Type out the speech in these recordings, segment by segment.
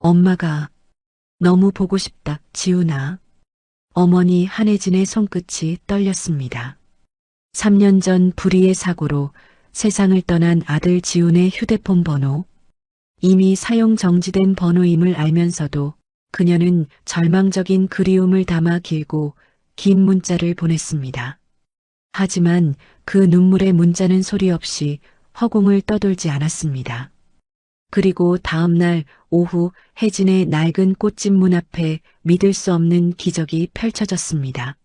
엄마가 너무 보고 싶다, 지훈아. 어머니 한혜진의 손끝이 떨렸습니다. 3년 전 불의의 사고로 세상을 떠난 아들 지훈의 휴대폰 번호. 이미 사용 정지된 번호임을 알면서도 그녀는 절망적인 그리움을 담아 길고 긴 문자를 보냈습니다. 하지만 그 눈물의 문자는 소리 없이 허공을 떠돌지 않았습니다. 그리고 다음 날 오후 혜진의 낡은 꽃집 문 앞에 믿을 수 없는 기적이 펼쳐졌습니다.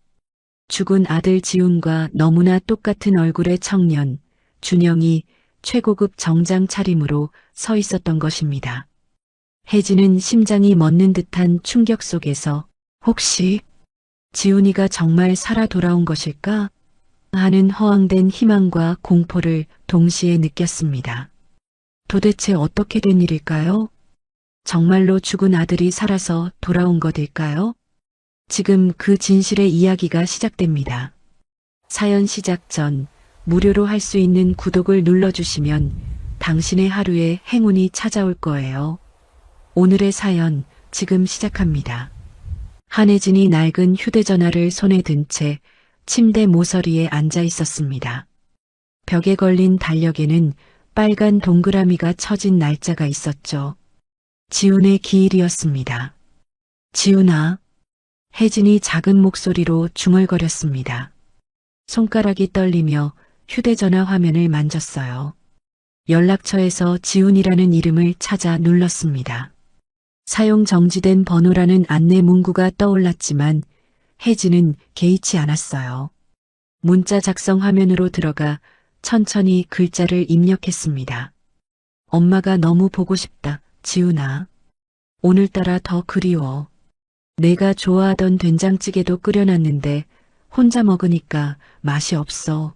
죽은 아들 지훈과 너무나 똑같은 얼굴의 청년, 준영이 최고급 정장 차림으로 서 있었던 것입니다. 혜진은 심장이 멎는 듯한 충격 속에서 혹시 지훈이가 정말 살아 돌아온 것일까? 하는 허황된 희망과 공포를 동시에 느꼈습니다. 도대체 어떻게 된 일일까요? 정말로 죽은 아들이 살아서 돌아온 것일까요? 지금 그 진실의 이야기가 시작됩니다. 사연 시작 전 무료로 할 수 있는 구독을 눌러주시면 당신의 하루에 행운이 찾아올 거예요. 오늘의 사연 지금 시작합니다. 한혜진이 낡은 휴대전화를 손에 든 채 침대 모서리에 앉아 있었습니다. 벽에 걸린 달력에는 빨간 동그라미가 쳐진 날짜가 있었죠. 지훈의 기일이었습니다. 지훈아. 혜진이 작은 목소리로 중얼거렸습니다. 손가락이 떨리며 휴대전화 화면을 만졌어요. 연락처에서 지훈이라는 이름을 찾아 눌렀습니다. 사용 정지된 번호라는 안내 문구가 떠올랐지만 혜진은 개의치 않았어요. 문자 작성 화면으로 들어가 천천히 글자를 입력했습니다. 엄마가 너무 보고 싶다, 지훈아. 오늘따라 더 그리워. 내가 좋아하던 된장찌개도 끓여놨는데 혼자 먹으니까 맛이 없어.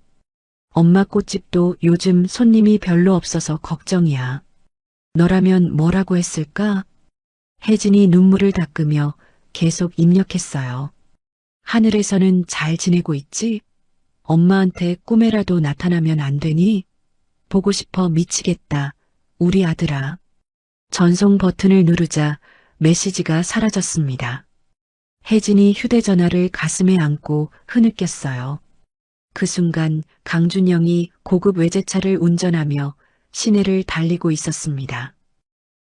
엄마 꽃집도 요즘 손님이 별로 없어서 걱정이야. 너라면 뭐라고 했을까? 혜진이 눈물을 닦으며 계속 입력했어요. 하늘에서는 잘 지내고 있지? 엄마한테 꿈에라도 나타나면 안 되니? 보고 싶어 미치겠다. 우리 아들아. 전송 버튼을 누르자 메시지가 사라졌습니다. 혜진이 휴대전화를 가슴에 안고 흐느꼈어요. 그 순간 강준영이 고급 외제차를 운전하며 시내를 달리고 있었습니다.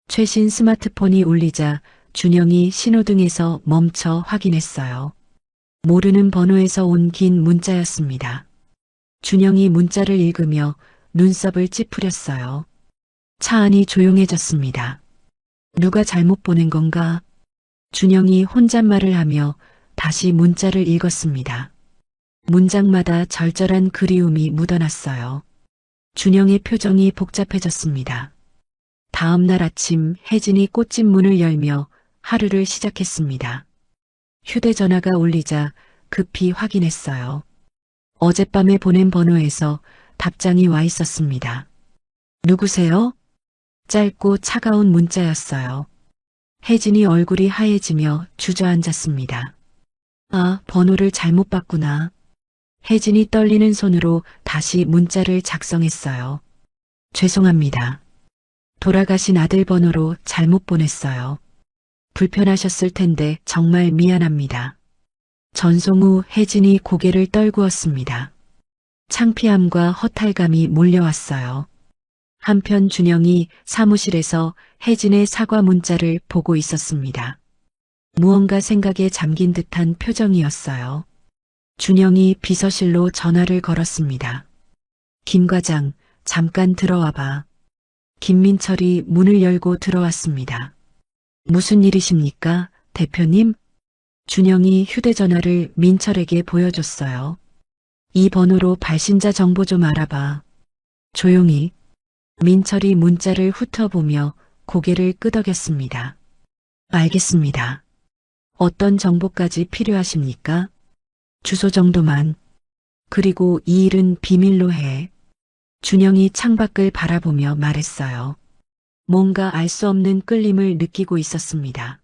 최신 스마트폰이 울리자 준영이 신호등에서 멈춰 확인했어요. 모르는 번호에서 온 긴 문자였습니다. 준영이 문자를 읽으며 눈썹을 찌푸렸어요. 차 안이 조용해졌습니다. 누가 잘못 보낸 건가? 준영이 혼잣말을 하며 다시 문자를 읽었습니다. 문장마다 절절한 그리움이 묻어났어요. 준영의 표정이 복잡해졌습니다. 다음 날 아침 혜진이 꽃집 문을 열며 하루를 시작했습니다. 휴대전화가 울리자 급히 확인했어요. 어젯밤에 보낸 번호에서 답장이 와 있었습니다. 누구세요? 짧고 차가운 문자였어요. 혜진이 얼굴이 하얘지며 주저앉았습니다. 아, 번호를 잘못 봤구나. 혜진이 떨리는 손으로 다시 문자를 작성했어요. 죄송합니다. 돌아가신 아들 번호로 잘못 보냈어요. 불편하셨을 텐데 정말 미안합니다. 전송 후 혜진이 고개를 떨구었습니다. 창피함과 허탈감이 몰려왔어요. 한편 준영이 사무실에서 혜진의 사과 문자를 보고 있었습니다. 무언가 생각에 잠긴 듯한 표정이었어요. 준영이 비서실로 전화를 걸었습니다. 김 과장, 잠깐 들어와 봐. 김민철이 문을 열고 들어왔습니다. 무슨 일이십니까, 대표님? 준영이 휴대전화를 민철에게 보여줬어요. 이 번호로 발신자 정보 좀 알아봐. 조용히. 민철이 문자를 훑어보며 고개를 끄덕였습니다. 알겠습니다. 어떤 정보까지 필요하십니까? 주소 정도만. 그리고 이 일은 비밀로 해. 준영이 창밖을 바라보며 말했어요. 뭔가 알 수 없는 끌림을 느끼고 있었습니다.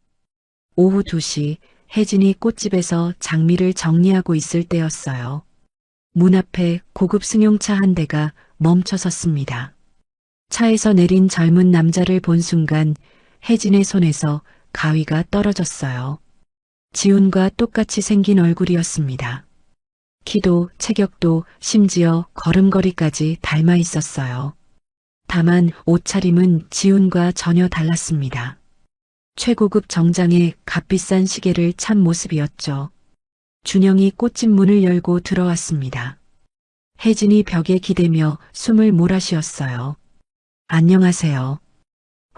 오후 2시 혜진이 꽃집에서 장미를 정리하고 있을 때였어요. 문 앞에 고급 승용차 한 대가 멈춰 섰습니다. 차에서 내린 젊은 남자를 본 순간 혜진의 손에서 가위가 떨어졌어요. 지훈과 똑같이 생긴 얼굴이었습니다. 키도 체격도 심지어 걸음걸이까지 닮아 있었어요. 다만 옷차림은 지훈과 전혀 달랐습니다. 최고급 정장에 값비싼 시계를 찬 모습이었죠. 준영이 꽃집 문을 열고 들어왔습니다. 혜진이 벽에 기대며 숨을 몰아쉬었어요. 안녕하세요.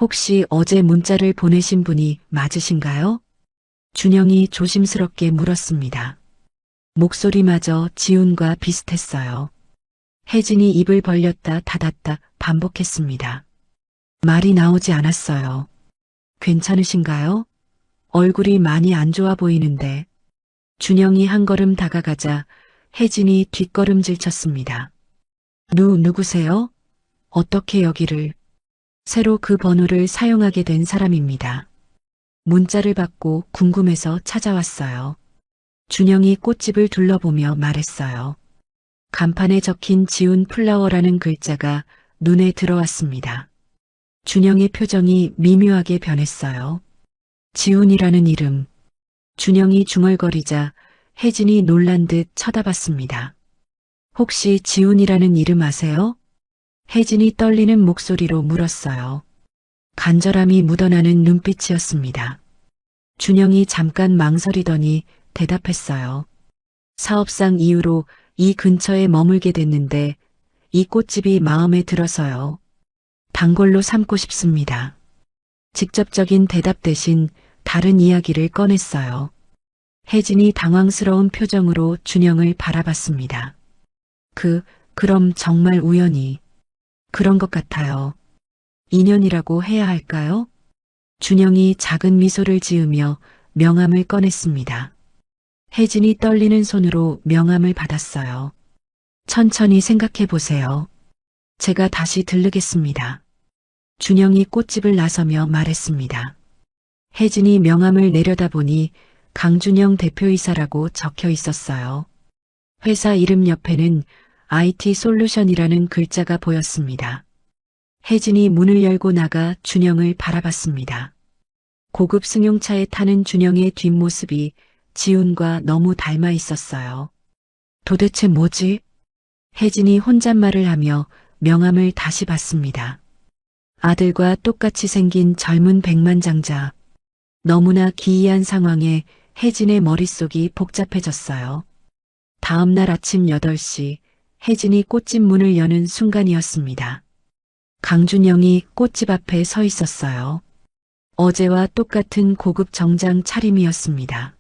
혹시 어제 문자를 보내신 분이 맞으신가요? 준영이 조심스럽게 물었습니다. 목소리마저 지훈과 비슷했어요. 혜진이 입을 벌렸다 닫았다 반복했습니다. 말이 나오지 않았어요. 괜찮으신가요? 얼굴이 많이 안 좋아 보이는데. 준영이 한 걸음 다가가자 혜진이 뒷걸음질 쳤습니다. 누구세요? 어떻게 여기를? 새로 그 번호를 사용하게 된 사람입니다. 문자를 받고 궁금해서 찾아왔어요. 준영이 꽃집을 둘러보며 말했어요. 간판에 적힌 지훈 플라워라는 글자가 눈에 들어왔습니다. 준영의 표정이 미묘하게 변했어요. 지훈이라는 이름. 준영이 중얼거리자 혜진이 놀란 듯 쳐다봤습니다. 혹시 지훈이라는 이름 아세요? 혜진이 떨리는 목소리로 물었어요. 간절함이 묻어나는 눈빛이었습니다. 준영이 잠깐 망설이더니 대답했어요. 사업상 이유로 이 근처에 머물게 됐는데 이 꽃집이 마음에 들어서요. 단골로 삼고 싶습니다. 직접적인 대답 대신 다른 이야기를 꺼냈어요. 혜진이 당황스러운 표정으로 준영을 바라봤습니다. 그럼 정말 우연히. 그런 것 같아요. 인연이라고 해야 할까요? 준영이 작은 미소를 지으며 명함을 꺼냈습니다. 혜진이 떨리는 손으로 명함을 받았어요. 천천히 생각해 보세요. 제가 다시 들르겠습니다. 준영이 꽃집을 나서며 말했습니다. 혜진이 명함을 내려다보니 강준영 대표이사라고 적혀 있었어요. 회사 이름 옆에는 IT 솔루션이라는 글자가 보였습니다. 혜진이 문을 열고 나가 준영을 바라봤습니다. 고급 승용차에 타는 준영의 뒷모습이 지훈과 너무 닮아 있었어요. 도대체 뭐지? 혜진이 혼잣말을 하며 명함을 다시 봤습니다. 아들과 똑같이 생긴 젊은 백만장자. 너무나 기이한 상황에 혜진의 머릿속이 복잡해졌어요. 다음 날 아침 8시 혜진이 꽃집 문을 여는 순간이었습니다. 강준영이 꽃집 앞에 서 있었어요. 어제와 똑같은 고급 정장 차림이었습니다.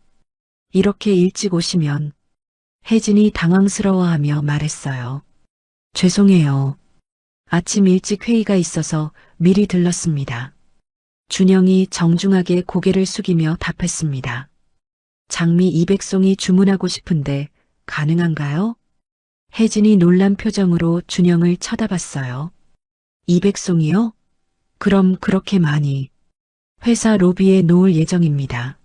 이렇게 일찍 오시면. 혜진이 당황스러워하며 말했어요. 죄송해요. 아침 일찍 회의가 있어서 미리 들렀습니다. 준영이 정중하게 고개를 숙이며 답했습니다. 장미 200송이 주문하고 싶은데 가능한가요? 혜진이 놀란 표정으로 준영을 쳐다봤어요. 200송이요? 그럼 그렇게 많이. 회사 로비에 놓을 예정입니다.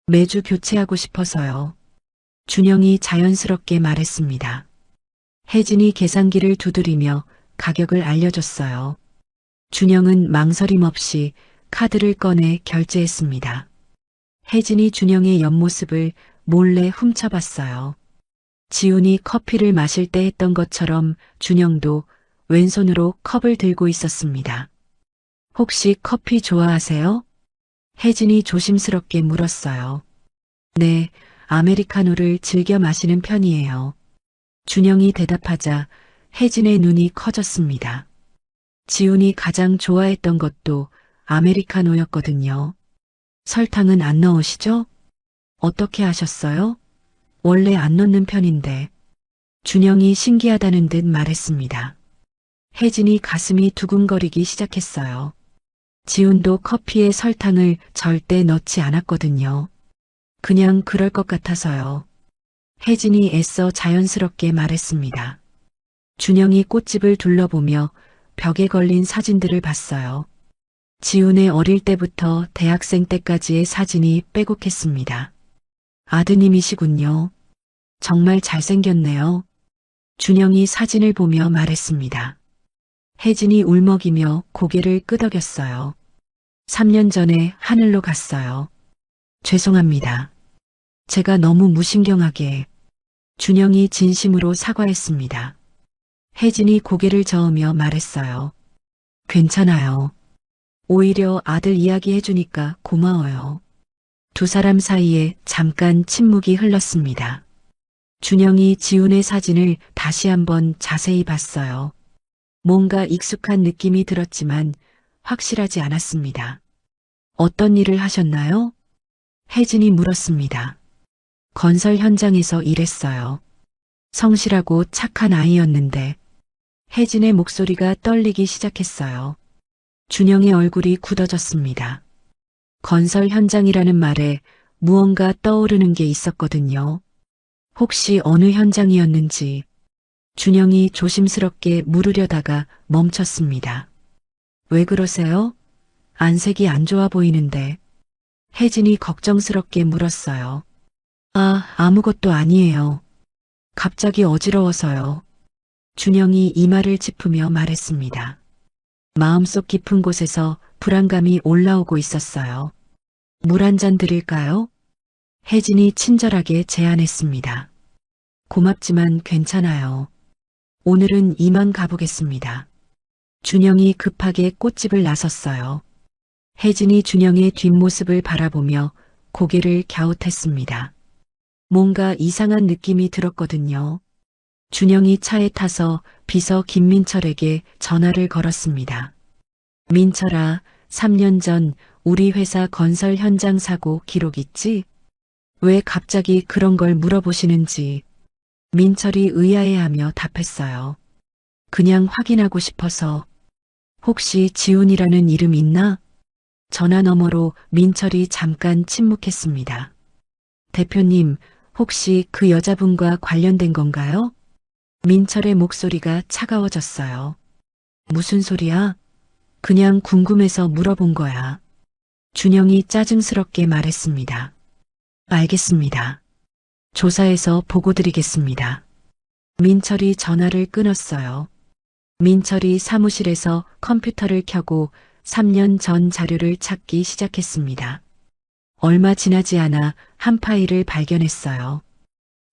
매주 교체하고 싶어서요. 준영이 자연스럽게 말했습니다. 혜진이 계산기를 두드리며 가격을 알려줬어요. 준영은 망설임 없이 카드를 꺼내 결제했습니다. 혜진이 준영의 옆모습을 몰래 훔쳐봤어요. 지훈이 커피를 마실 때 했던 것처럼 준영도 왼손으로 컵을 들고 있었습니다. 혹시 커피 좋아하세요? 혜진이 조심스럽게 물었어요. 네, 아메리카노를 즐겨 마시는 편이에요. 준영이 대답하자 혜진의 눈이 커졌습니다. 지훈이 가장 좋아했던 것도 아메리카노였거든요. 설탕은 안 넣으시죠? 어떻게 하셨어요? 원래 안 넣는 편인데. 준영이 신기하다는 듯 말했습니다. 혜진이 가슴이 두근거리기 시작했어요. 지훈도 커피에 설탕을 절대 넣지 않았거든요. 그냥 그럴 것 같아서요. 혜진이 애써 자연스럽게 말했습니다. 준영이 꽃집을 둘러보며 벽에 걸린 사진들을 봤어요. 지훈의 어릴 때부터 대학생 때까지의 사진이 빼곡했습니다. 아드님이시군요. 정말 잘생겼네요. 준영이 사진을 보며 말했습니다. 혜진이 울먹이며 고개를 끄덕였어요. 3년 전에 하늘로 갔어요. 죄송합니다. 제가 너무 무신경하게. 준영이 진심으로 사과했습니다. 혜진이 고개를 저으며 말했어요. 괜찮아요. 오히려 아들 이야기 해주니까 고마워요. 두 사람 사이에 잠깐 침묵이 흘렀습니다. 준영이 지훈의 사진을 다시 한번 자세히 봤어요. 뭔가 익숙한 느낌이 들었지만 확실하지 않았습니다. 어떤 일을 하셨나요? 혜진이 물었습니다. 건설 현장에서 일했어요. 성실하고 착한 아이였는데 혜진의 목소리가 떨리기 시작했어요. 준영의 얼굴이 굳어졌습니다. 건설 현장이라는 말에 무언가 떠오르는 게 있었거든요. 혹시 어느 현장이었는지 준영이 조심스럽게 물으려다가 멈췄습니다. 왜 그러세요? 안색이 안 좋아 보이는데. 혜진이 걱정스럽게 물었어요. 아무것도 아니에요. 갑자기 어지러워서요. 준영이 이마를 짚으며 말했습니다. 마음속 깊은 곳에서 불안감이 올라오고 있었어요. 물 한 잔 드릴까요? 혜진이 친절하게 제안했습니다. 고맙지만 괜찮아요. 오늘은 이만 가보겠습니다. 준영이 급하게 꽃집을 나섰어요. 혜진이 준영의 뒷모습을 바라보며 고개를 갸웃했습니다. 뭔가 이상한 느낌이 들었거든요. 준영이 차에 타서 비서 김민철에게 전화를 걸었습니다. 민철아, 3년 전 우리 회사 건설 현장 사고 기록 있지? 왜 갑자기 그런 걸 물어보시는지. 민철이 의아해하며 답했어요. 그냥 확인하고 싶어서. 혹시 지훈이라는 이름 있나? 전화 너머로 민철이 잠깐 침묵했습니다. 대표님, 혹시 그 여자분과 관련된 건가요? 민철의 목소리가 차가워졌어요. 무슨 소리야? 그냥 궁금해서 물어본 거야. 준영이 짜증스럽게 말했습니다. 알겠습니다. 조사해서 보고 드리겠습니다. 민철이 전화를 끊었어요. 민철이 사무실에서 컴퓨터를 켜고 3년 전 자료를 찾기 시작했습니다. 얼마 지나지 않아 한 파일을 발견했어요.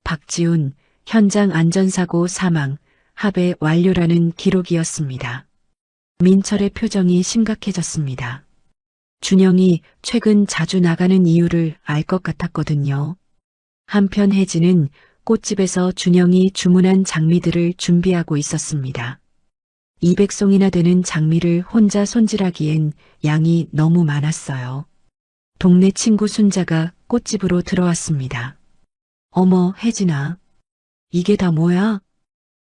박지훈, 현장 안전사고 사망, 합의 완료라는 기록이었습니다. 민철의 표정이 심각해졌습니다. 준영이 최근 자주 나가는 이유를 알 것 같았거든요. 한편 혜진은 꽃집에서 준영이 주문한 장미들을 준비하고 있었습니다. 200송이나 되는 장미를 혼자 손질하기엔 양이 너무 많았어요. 동네 친구 순자가 꽃집으로 들어왔습니다. 어머, 혜진아. 이게 다 뭐야?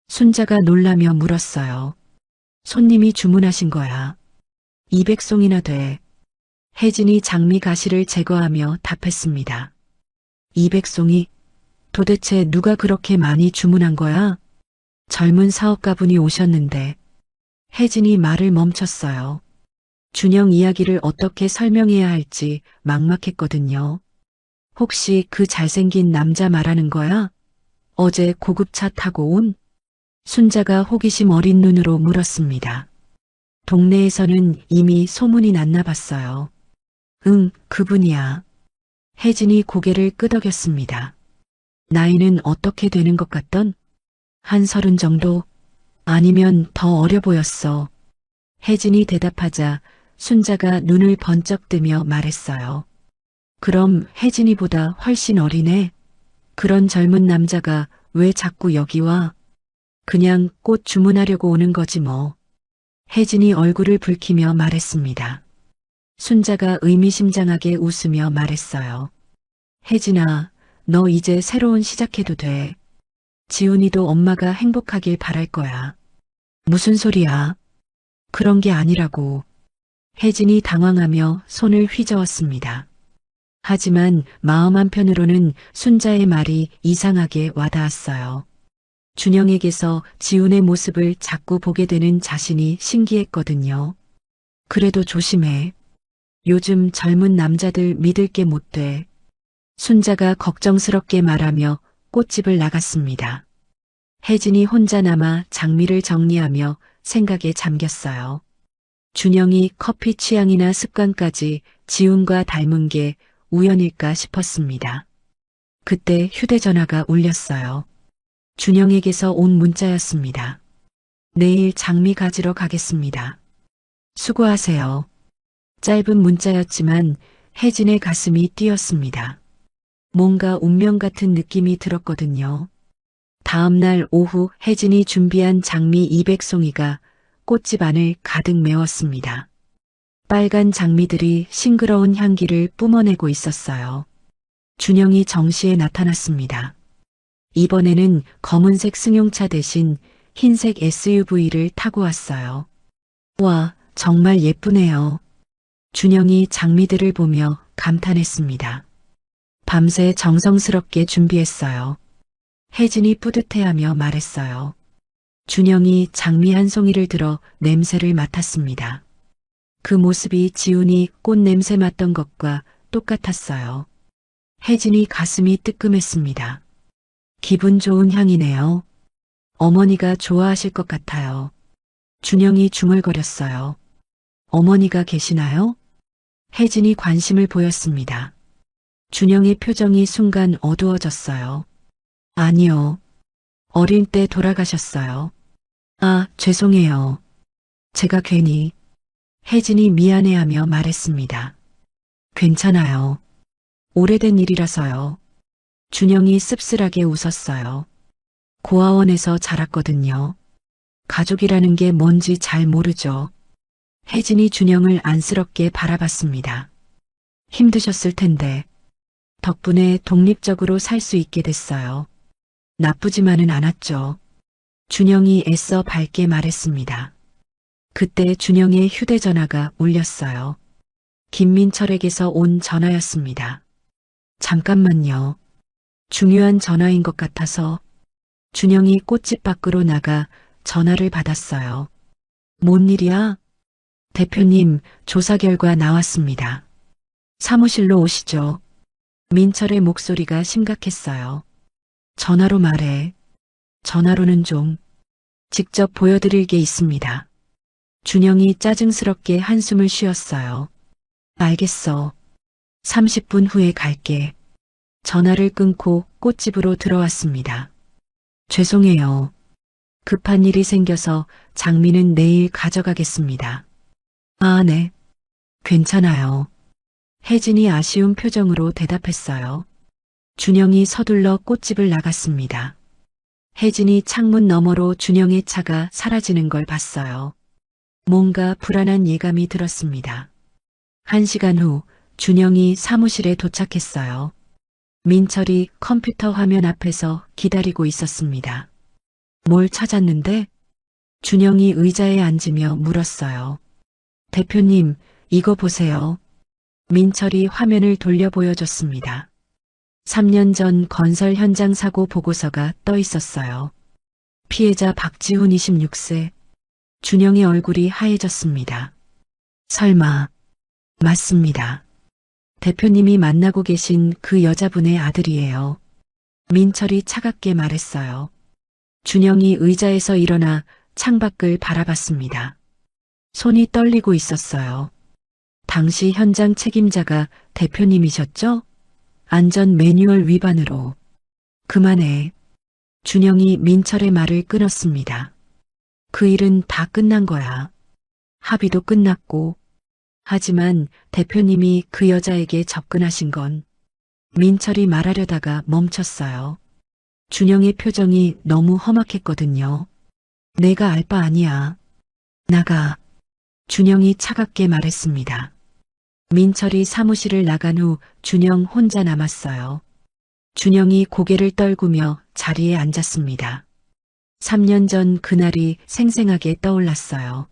순자가 놀라며 물었어요. 손님이 주문하신 거야. 200송이나 돼. 혜진이 장미 가시를 제거하며 답했습니다. 200송이? 도대체 누가 그렇게 많이 주문한 거야? 젊은 사업가분이 오셨는데. 혜진이 말을 멈췄어요. 준영 이야기를 어떻게 설명해야 할지 막막했거든요. 혹시 그 잘생긴 남자 말하는 거야? 어제 고급차 타고 온? 순자가 호기심 어린 눈으로 물었습니다. 동네에서는 이미 소문이 났나 봤어요. 응, 그분이야. 혜진이 고개를 끄덕였습니다. 나이는 어떻게 되는 것 같던? 한 30 정도? 아니면 더 어려 보였어. 혜진이 대답하자 순자가 눈을 번쩍 뜨며 말했어요. 그럼 혜진이보다 훨씬 어리네. 그런 젊은 남자가 왜 자꾸 여기 와? 그냥 꽃 주문하려고 오는 거지 뭐. 혜진이 얼굴을 붉히며 말했습니다. 순자가 의미심장하게 웃으며 말했어요. 혜진아, 너 이제 새로운 시작해도 돼. 지훈이도 엄마가 행복하길 바랄 거야. 무슨 소리야? 그런 게 아니라고. 혜진이 당황하며 손을 휘저었습니다. 하지만 마음 한편으로는 순자의 말이 이상하게 와닿았어요. 준영에게서 지훈의 모습을 자꾸 보게 되는 자신이 신기했거든요. 그래도 조심해. 요즘 젊은 남자들 믿을 게 못 돼. 순자가 걱정스럽게 말하며 꽃집을 나갔습니다. 혜진이 혼자 남아 장미를 정리하며 생각에 잠겼어요. 준영이 커피 취향이나 습관까지 지훈과 닮은 게 우연일까 싶었습니다. 그때 휴대전화가 울렸어요. 준영에게서 온 문자였습니다. 내일 장미 가지러 가겠습니다. 수고하세요. 짧은 문자였지만 혜진의 가슴이 뛰었습니다. 뭔가 운명 같은 느낌이 들었거든요. 다음 날 오후 혜진이 준비한 장미 200송이가 꽃집 안을 가득 메웠습니다. 빨간 장미들이 싱그러운 향기를 뿜어내고 있었어요. 준영이 정시에 나타났습니다. 이번에는 검은색 승용차 대신 흰색 SUV를 타고 왔어요. 와, 정말 예쁘네요. 준영이 장미들을 보며 감탄했습니다. 밤새 정성스럽게 준비했어요. 혜진이 뿌듯해하며 말했어요. 준영이 장미 한 송이를 들어 냄새를 맡았습니다. 그 모습이 지훈이 꽃 냄새 맡던 것과 똑같았어요. 혜진이 가슴이 뜨끔했습니다. 기분 좋은 향이네요. 어머니가 좋아하실 것 같아요. 준영이 중얼거렸어요. 어머니가 계시나요? 혜진이 관심을 보였습니다. 준영의 표정이 순간 어두워졌어요. 아니요. 어릴 때 돌아가셨어요. 아, 죄송해요. 제가 괜히. 혜진이 미안해하며 말했습니다. 괜찮아요. 오래된 일이라서요. 준영이 씁쓸하게 웃었어요. 고아원에서 자랐거든요. 가족이라는 게 뭔지 잘 모르죠. 혜진이 준영을 안쓰럽게 바라봤습니다. 힘드셨을 텐데 덕분에 독립적으로 살 수 있게 됐어요. 나쁘지만은 않았죠. 준영이 애써 밝게 말했습니다. 그때 준영의 휴대전화가 울렸어요. 김민철에게서 온 전화였습니다. 잠깐만요. 중요한 전화인 것 같아서 준영이 꽃집 밖으로 나가 전화를 받았어요. 뭔 일이야? 대표님, 조사 결과 나왔습니다. 사무실로 오시죠. 민철의 목소리가 심각했어요. 전화로 말해. 전화로는 좀. 직접 보여드릴 게 있습니다. 준영이 짜증스럽게 한숨을 쉬었어요. 알겠어. 30분 후에 갈게. 전화를 끊고 꽃집으로 들어왔습니다. 죄송해요. 급한 일이 생겨서 장미는 내일 가져가겠습니다. 아, 네. 괜찮아요. 혜진이 아쉬운 표정으로 대답했어요. 준영이 서둘러 꽃집을 나갔습니다. 혜진이 창문 너머로 준영의 차가 사라지는 걸 봤어요. 뭔가 불안한 예감이 들었습니다. 1시간 후 준영이 사무실에 도착했어요. 민철이 컴퓨터 화면 앞에서 기다리고 있었습니다. 뭘 찾았는데? 준영이 의자에 앉으며 물었어요. 대표님, 이거 보세요. 민철이 화면을 돌려 보여줬습니다. 3년 전 건설 현장 사고 보고서가 떠 있었어요. 피해자 박지훈 26세. 준영의 얼굴이 하얘졌습니다. 설마. 맞습니다. 대표님이 만나고 계신 그 여자분의 아들이에요. 민철이 차갑게 말했어요. 준영이 의자에서 일어나 창밖을 바라봤습니다. 손이 떨리고 있었어요. 당시 현장 책임자가 대표님이셨죠? 안전 매뉴얼 위반으로. 그만해. 준영이 민철의 말을 끊었습니다. 그 일은 다 끝난 거야. 합의도 끝났고. 하지만 대표님이 그 여자에게 접근하신 건 민철이 말하려다가 멈췄어요. 준영의 표정이 너무 험악했거든요. 내가 알 바 아니야. 나가. 준영이 차갑게 말했습니다. 민철이 사무실을 나간 후 준영 혼자 남았어요. 준영이 고개를 떨구며 자리에 앉았습니다. 3년 전 그날이 생생하게 떠올랐어요.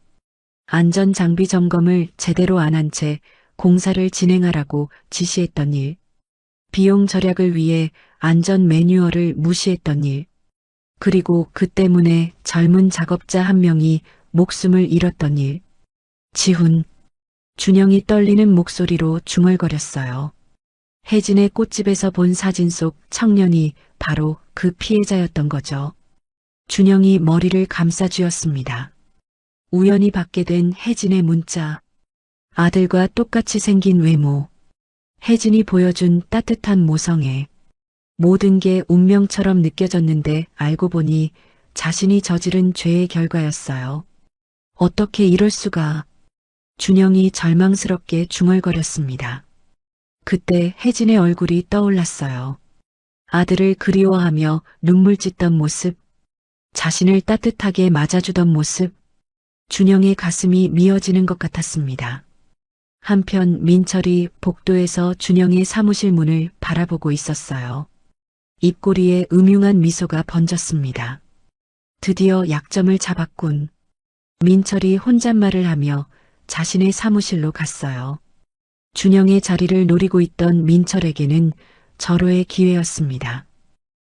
안전장비 점검을 제대로 안 한 채 공사를 진행하라고 지시했던 일, 비용 절약을 위해 안전 매뉴얼을 무시했던 일, 그리고 그 때문에 젊은 작업자 한 명이 목숨을 잃었던 일. 지훈. 준영이 떨리는 목소리로 중얼거렸어요. 혜진의 꽃집에서 본 사진 속 청년이 바로 그 피해자였던 거죠. 준영이 머리를 감싸 쥐었습니다. 우연히 받게 된 혜진의 문자. 아들과 똑같이 생긴 외모. 혜진이 보여준 따뜻한 모성애. 모든 게 운명처럼 느껴졌는데 알고 보니 자신이 저지른 죄의 결과였어요. 어떻게 이럴 수가. 준영이 절망스럽게 중얼거렸습니다. 그때 혜진의 얼굴이 떠올랐어요. 아들을 그리워하며 눈물 찢던 모습, 자신을 따뜻하게 맞아주던 모습, 준영의 가슴이 미어지는 것 같았습니다. 한편 민철이 복도에서 준영의 사무실 문을 바라보고 있었어요. 입꼬리에 음흉한 미소가 번졌습니다. 드디어 약점을 잡았군. 민철이 혼잣말을 하며 자신의 사무실로 갔어요. 준영의 자리를 노리고 있던 민철에게는 절호의 기회였습니다.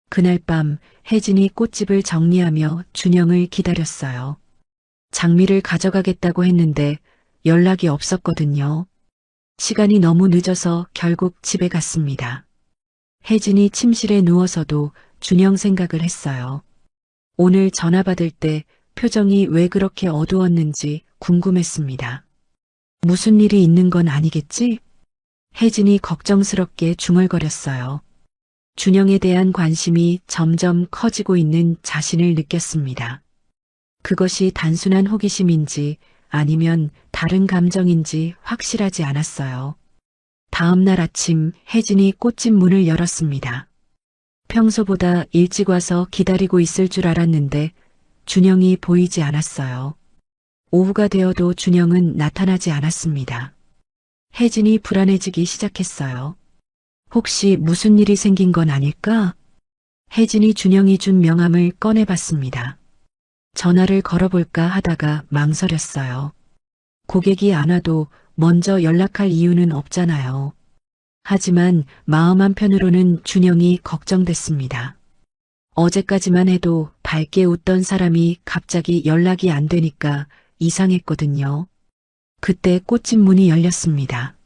그날 밤 혜진이 꽃집을 정리하며 준영을 기다렸어요. 장미를 가져가겠다고 했는데 연락이 없었거든요. 시간이 너무 늦어서 결국 집에 갔습니다. 혜진이 침실에 누워서도 준영 생각을 했어요. 오늘 전화 받을 때 표정이 왜 그렇게 어두웠는지 궁금했습니다. 무슨 일이 있는 건 아니겠지? 혜진이 걱정스럽게 중얼거렸어요. 준영에 대한 관심이 점점 커지고 있는 자신을 느꼈습니다. 그것이 단순한 호기심인지 아니면 다른 감정인지 확실하지 않았어요. 다음 날 아침 혜진이 꽃집 문을 열었습니다. 평소보다 일찍 와서 기다리고 있을 줄 알았는데 준영이 보이지 않았어요. 오후가 되어도 준영은 나타나지 않았습니다. 혜진이 불안해지기 시작했어요. 혹시 무슨 일이 생긴 건 아닐까? 혜진이 준영이 준 명함을 꺼내봤습니다. 전화를 걸어볼까 하다가 망설였어요. 고객이 안 와도 먼저 연락할 이유는 없잖아요. 하지만 마음 한편으로는 준영이 걱정됐습니다. 어제까지만 해도 밝게 웃던 사람이 갑자기 연락이 안 되니까 이상했거든요. 그때 꽃집 문이 열렸습니다.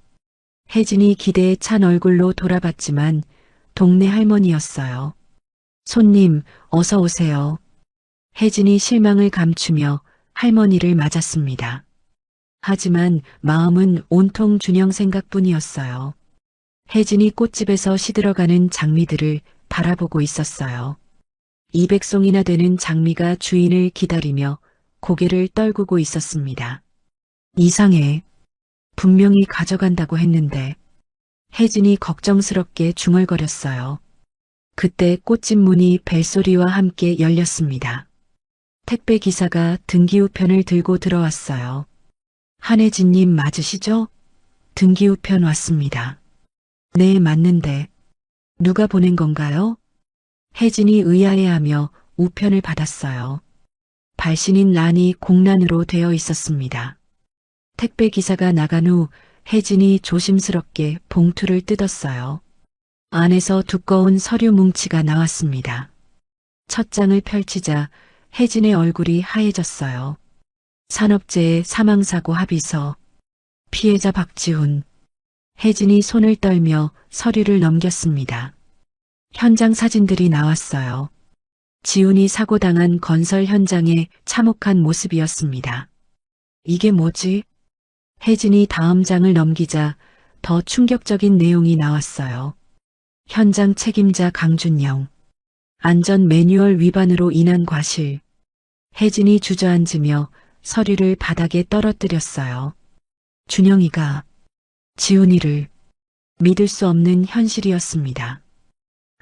혜진이 기대에 찬 얼굴로 돌아봤지만 동네 할머니였어요. 손님, 어서 오세요. 혜진이 실망을 감추며 할머니를 맞았습니다. 하지만 마음은 온통 준영 생각뿐이었어요. 혜진이 꽃집에서 시들어가는 장미들을 바라보고 있었어요. 200송이나 되는 장미가 주인을 기다리며 고개를 떨구고 있었습니다. 이상해. 분명히 가져간다고 했는데. 혜진이 걱정스럽게 중얼거렸어요. 그때 꽃집 문이 벨소리와 함께 열렸습니다. 택배 기사가 등기우편을 들고 들어왔어요. 한혜진님 맞으시죠? 등기우편 왔습니다. 네, 맞는데. 누가 보낸 건가요? 혜진이 의아해하며 우편을 받았어요. 발신인 란이 공란으로 되어 있었습니다. 택배 기사가 나간 후 혜진이 조심스럽게 봉투를 뜯었어요. 안에서 두꺼운 서류 뭉치가 나왔습니다. 첫 장을 펼치자 혜진의 얼굴이 하얘졌어요. 산업재해 사망사고 합의서. 피해자 박지훈. 혜진이 손을 떨며 서류를 넘겼습니다. 현장 사진들이 나왔어요. 지훈이 사고당한 건설 현장의 참혹한 모습이었습니다. 이게 뭐지? 혜진이 다음 장을 넘기자 더 충격적인 내용이 나왔어요. 현장 책임자 강준영. 안전 매뉴얼 위반으로 인한 과실. 혜진이 주저앉으며 서류를 바닥에 떨어뜨렸어요. 준영이가 지훈이를 믿을 수 없는 현실이었습니다.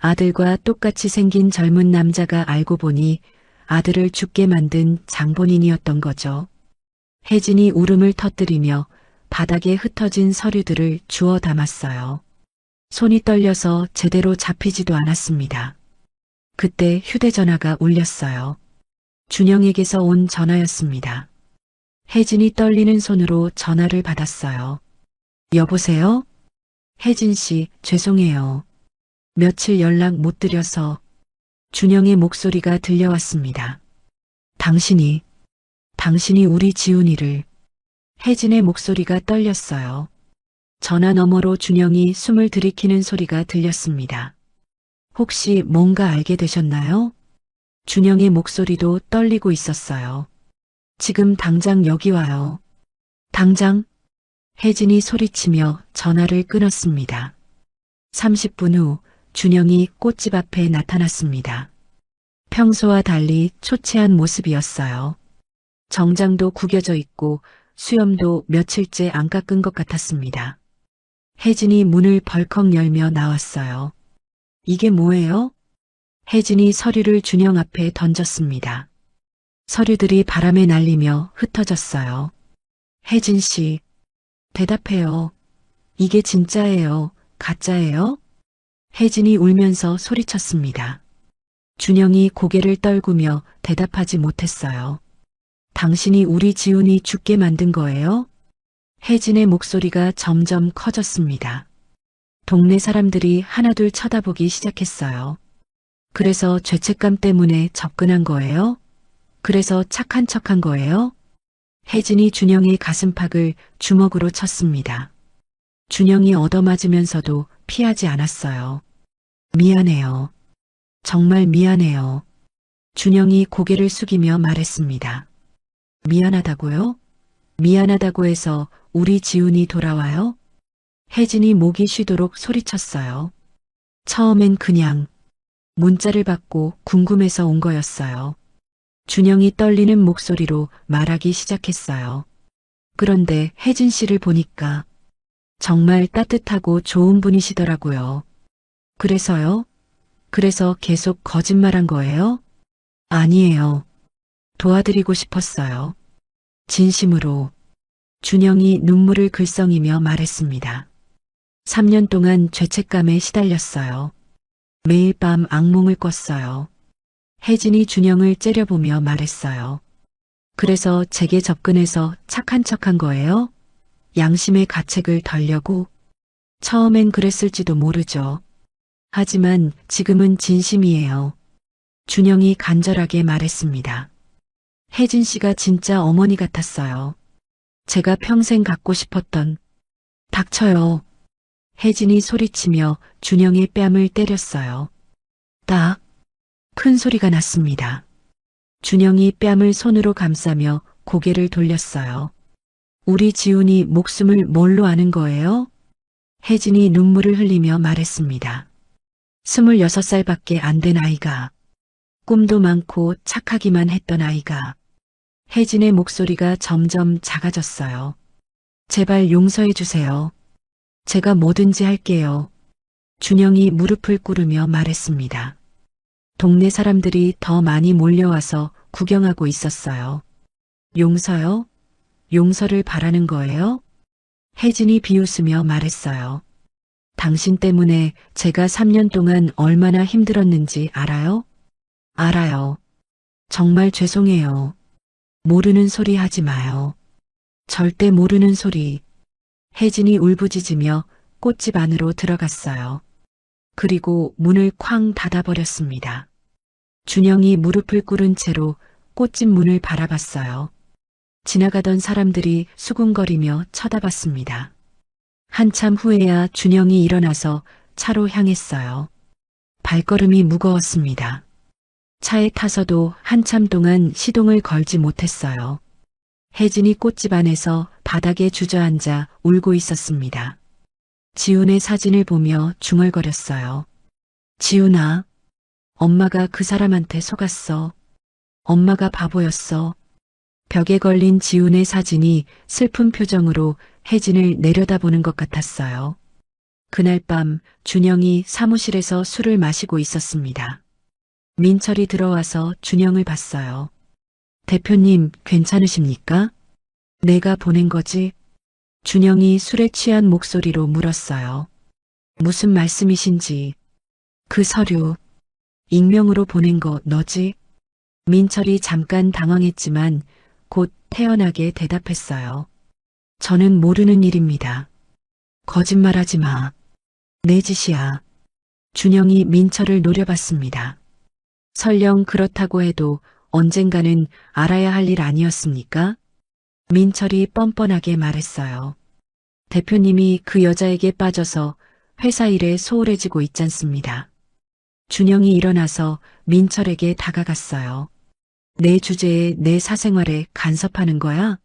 아들과 똑같이 생긴 젊은 남자가 알고 보니 아들을 죽게 만든 장본인이었던 거죠. 혜진이 울음을 터뜨리며 바닥에 흩어진 서류들을 주워 담았어요. 손이 떨려서 제대로 잡히지도 않았습니다. 그때 휴대전화가 울렸어요. 준영에게서 온 전화였습니다. 혜진이 떨리는 손으로 전화를 받았어요. 여보세요? 혜진 씨, 죄송해요. 며칠 연락 못 드려서. 준영의 목소리가 들려왔습니다. 당신이 우리 지훈이를. 혜진의 목소리가 떨렸어요. 전화 너머로 준영이 숨을 들이키는 소리가 들렸습니다. 혹시 뭔가 알게 되셨나요? 준영의 목소리도 떨리고 있었어요. 지금 당장 여기 와요. 당장? 혜진이 소리치며 전화를 끊었습니다. 30분 후 준영이 꽃집 앞에 나타났습니다. 평소와 달리 초췌한 모습이었어요. 정장도 구겨져 있고 수염도 며칠째 안 깎은 것 같았습니다. 혜진이 문을 벌컥 열며 나왔어요. 이게 뭐예요? 혜진이 서류를 준영 앞에 던졌습니다. 서류들이 바람에 날리며 흩어졌어요. 혜진 씨, 대답해요. 이게 진짜예요? 가짜예요? 혜진이 울면서 소리쳤습니다. 준영이 고개를 떨구며 대답하지 못했어요. 당신이 우리 지훈이 죽게 만든 거예요? 혜진의 목소리가 점점 커졌습니다. 동네 사람들이 하나둘 쳐다보기 시작했어요. 그래서 죄책감 때문에 접근한 거예요? 그래서 착한 척한 거예요? 혜진이 준영의 가슴팍을 주먹으로 쳤습니다. 준영이 얻어맞으면서도 피하지 않았어요. 미안해요. 정말 미안해요. 준영이 고개를 숙이며 말했습니다. 미안하다고요? 미안하다고 해서 우리 지훈이 돌아와요? 혜진이 목이 쉬도록 소리쳤어요. 처음엔 그냥 문자를 받고 궁금해서 온 거였어요. 준영이 떨리는 목소리로 말하기 시작했어요. 그런데 혜진 씨를 보니까 정말 따뜻하고 좋은 분이시더라고요. 그래서요? 그래서 계속 거짓말한 거예요? 아니에요. 도와드리고 싶었어요. 진심으로. 준영이 눈물을 글썽이며 말했습니다. 3년 동안 죄책감에 시달렸어요. 매일 밤 악몽을 꿨어요. 혜진이 준영을 째려보며 말했어요. 그래서 제게 접근해서 착한 척한 거예요? 양심의 가책을 덜려고? 처음엔 그랬을지도 모르죠. 하지만 지금은 진심이에요. 준영이 간절하게 말했습니다. 혜진 씨가 진짜 어머니 같았어요. 제가 평생 갖고 싶었던. 닥쳐요. 혜진이 소리치며 준영의 뺨을 때렸어요. 딱. 큰 소리가 났습니다. 준영이 뺨을 손으로 감싸며 고개를 돌렸어요. 우리 지훈이 목숨을 뭘로 아는 거예요? 혜진이 눈물을 흘리며 말했습니다. 26살밖에 안 된 아이가, 꿈도 많고 착하기만 했던 아이가. 혜진의 목소리가 점점 작아졌어요. 제발 용서해 주세요. 제가 뭐든지 할게요. 준영이 무릎을 꿇으며 말했습니다. 동네 사람들이 더 많이 몰려와서 구경하고 있었어요. 용서요? 용서를 바라는 거예요? 혜진이 비웃으며 말했어요. 당신 때문에 제가 3년 동안 얼마나 힘들었는지 알아요? 알아요. 정말 죄송해요. 모르는 소리 하지 마요. 절대 모르는 소리. 혜진이 울부짖으며 꽃집 안으로 들어갔어요. 그리고 문을 쾅 닫아버렸습니다. 준영이 무릎을 꿇은 채로 꽃집 문을 바라봤어요. 지나가던 사람들이 수군거리며 쳐다봤습니다. 한참 후에야 준영이 일어나서 차로 향했어요. 발걸음이 무거웠습니다. 차에 타서도 한참 동안 시동을 걸지 못했어요. 혜진이 꽃집 안에서 바닥에 주저앉아 울고 있었습니다. 지훈의 사진을 보며 중얼거렸어요. 지훈아, 엄마가 그 사람한테 속았어. 엄마가 바보였어. 벽에 걸린 지훈의 사진이 슬픈 표정으로 혜진을 내려다보는 것 같았어요. 그날 밤 준영이 사무실에서 술을 마시고 있었습니다. 민철이 들어와서 준영을 봤어요. 대표님, 괜찮으십니까? 내가 보낸 거지? 준영이 술에 취한 목소리로 물었어요. 무슨 말씀이신지. 그 서류, 익명으로 보낸 거 너지? 민철이 잠깐 당황했지만 곧 태연하게 대답했어요. 저는 모르는 일입니다. 거짓말하지 마. 내 짓이야. 준영이 민철을 노려봤습니다. 설령 그렇다고 해도 언젠가는 알아야 할 일 아니었습니까? 민철이 뻔뻔하게 말했어요. 대표님이 그 여자에게 빠져서 회사 일에 소홀해지고 있잖습니다. 준영이 일어나서 민철에게 다가갔어요. 내 주제에 내 사생활에 간섭하는 거야?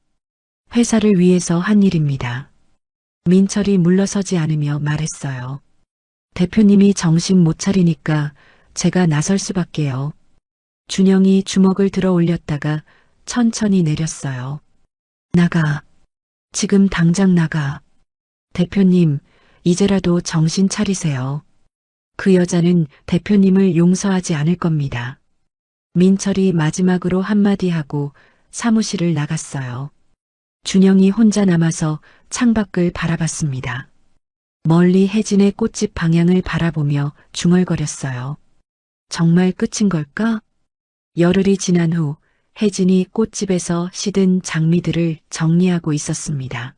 회사를 위해서 한 일입니다. 민철이 물러서지 않으며 말했어요. 대표님이 정신 못 차리니까 제가 나설 수밖에요. 준영이 주먹을 들어 올렸다가 천천히 내렸어요. 나가. 지금 당장 나가. 대표님, 이제라도 정신 차리세요. 그 여자는 대표님을 용서하지 않을 겁니다. 민철이 마지막으로 한마디 하고 사무실을 나갔어요. 준영이 혼자 남아서 창밖을 바라봤습니다. 멀리 혜진의 꽃집 방향을 바라보며 중얼거렸어요. 정말 끝인 걸까? 열흘이 지난 후 혜진이 꽃집에서 시든 장미들을 정리하고 있었습니다.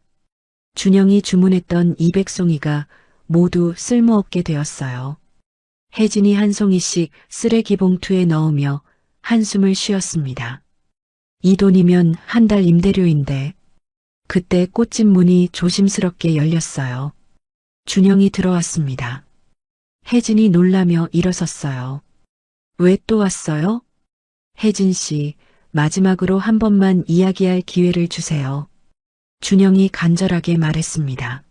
준영이 주문했던 200송이가 모두 쓸모없게 되었어요. 혜진이 한 송이씩 쓰레기 봉투에 넣으며 한숨을 쉬었습니다. 이 돈이면 한 달 임대료인데. 그때 꽃집 문이 조심스럽게 열렸어요. 준영이 들어왔습니다. 혜진이 놀라며 일어섰어요. 왜 또 왔어요? 혜진 씨, 마지막으로 한 번만 이야기할 기회를 주세요. 준영이 간절하게 말했습니다.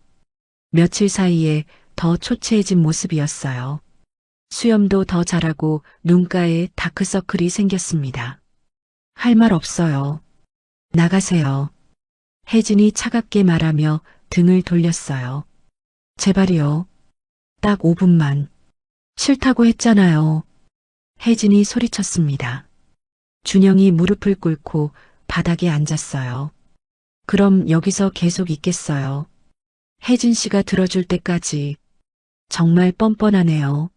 며칠 사이에 더 초췌해진 모습이었어요. 수염도 더 자라고 눈가에 다크서클이 생겼습니다. 할 말 없어요. 나가세요. 혜진이 차갑게 말하며 등을 돌렸어요. 제발이요. 딱 5분만. 싫다고 했잖아요. 혜진이 소리쳤습니다. 준영이 무릎을 꿇고 바닥에 앉았어요. 그럼 여기서 계속 있겠어요. 혜진 씨가 들어줄 때까지. 정말 뻔뻔하네요.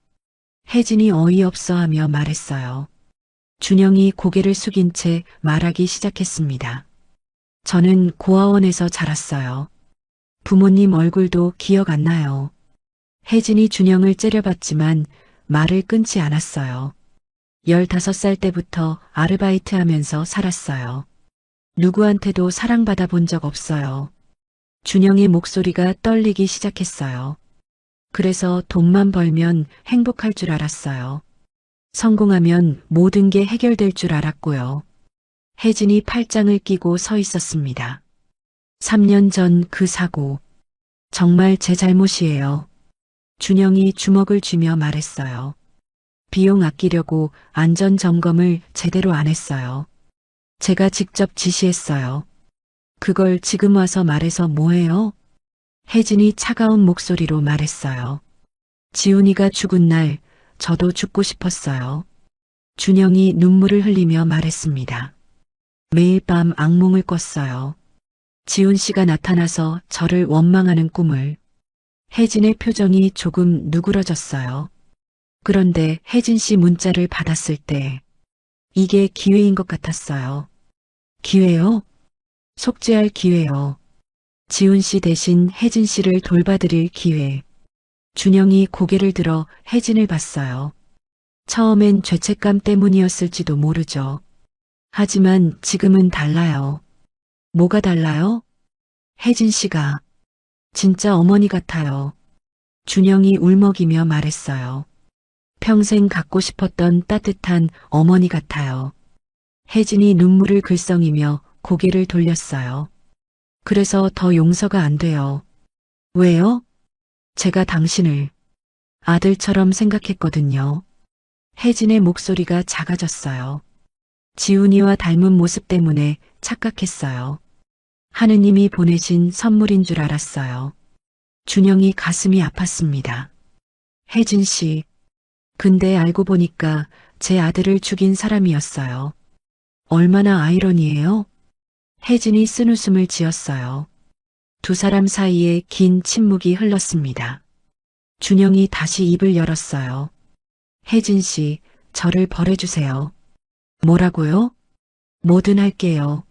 혜진이 어이없어 하며 말했어요. 준영이 고개를 숙인 채 말하기 시작했습니다. 저는 고아원에서 자랐어요. 부모님 얼굴도 기억 안 나요. 혜진이 준영을 째려봤지만 말을 끊지 않았어요. 15살 때부터 아르바이트 하면서 살았어요. 누구한테도 사랑받아 본 적 없어요. 준영의 목소리가 떨리기 시작했어요. 그래서 돈만 벌면 행복할 줄 알았어요. 성공하면 모든 게 해결될 줄 알았고요. 혜진이 팔짱을 끼고 서 있었습니다. 3년 전 그 사고. 정말 제 잘못이에요. 준영이 주먹을 쥐며 말했어요. 비용 아끼려고 안전점검을 제대로 안 했어요. 제가 직접 지시했어요. 그걸 지금 와서 말해서 뭐해요? 혜진이 차가운 목소리로 말했어요. 지훈이가 죽은 날 저도 죽고 싶었어요. 준영이 눈물을 흘리며 말했습니다. 매일 밤 악몽을 꿨어요. 지훈 씨가 나타나서 저를 원망하는 꿈을. 혜진의 표정이 조금 누그러졌어요. 그런데 혜진 씨 문자를 받았을 때 이게 기회인 것 같았어요. 기회요? 속죄할 기회요. 지훈 씨 대신 혜진 씨를 돌봐드릴 기회. 준영이 고개를 들어 혜진을 봤어요. 처음엔 죄책감 때문이었을지도 모르죠. 하지만 지금은 달라요. 뭐가 달라요? 혜진 씨가 진짜 어머니 같아요. 준영이 울먹이며 말했어요. 평생 갖고 싶었던 따뜻한 어머니 같아요. 혜진이 눈물을 글썽이며 고개를 돌렸어요. 그래서 더 용서가 안 돼요. 왜요? 제가 당신을 아들처럼 생각했거든요. 혜진의 목소리가 작아졌어요. 지훈이와 닮은 모습 때문에 착각했어요. 하느님이 보내신 선물인 줄 알았어요. 준영이 가슴이 아팠습니다. 혜진 씨, 근데 알고 보니까 제 아들을 죽인 사람이었어요. 얼마나 아이러니해요? 혜진이 쓴웃음을 지었어요. 두 사람 사이에 긴 침묵이 흘렀습니다. 준영이 다시 입을 열었어요. 혜진 씨, 저를 벌해주세요. 뭐라고요? 뭐든 할게요.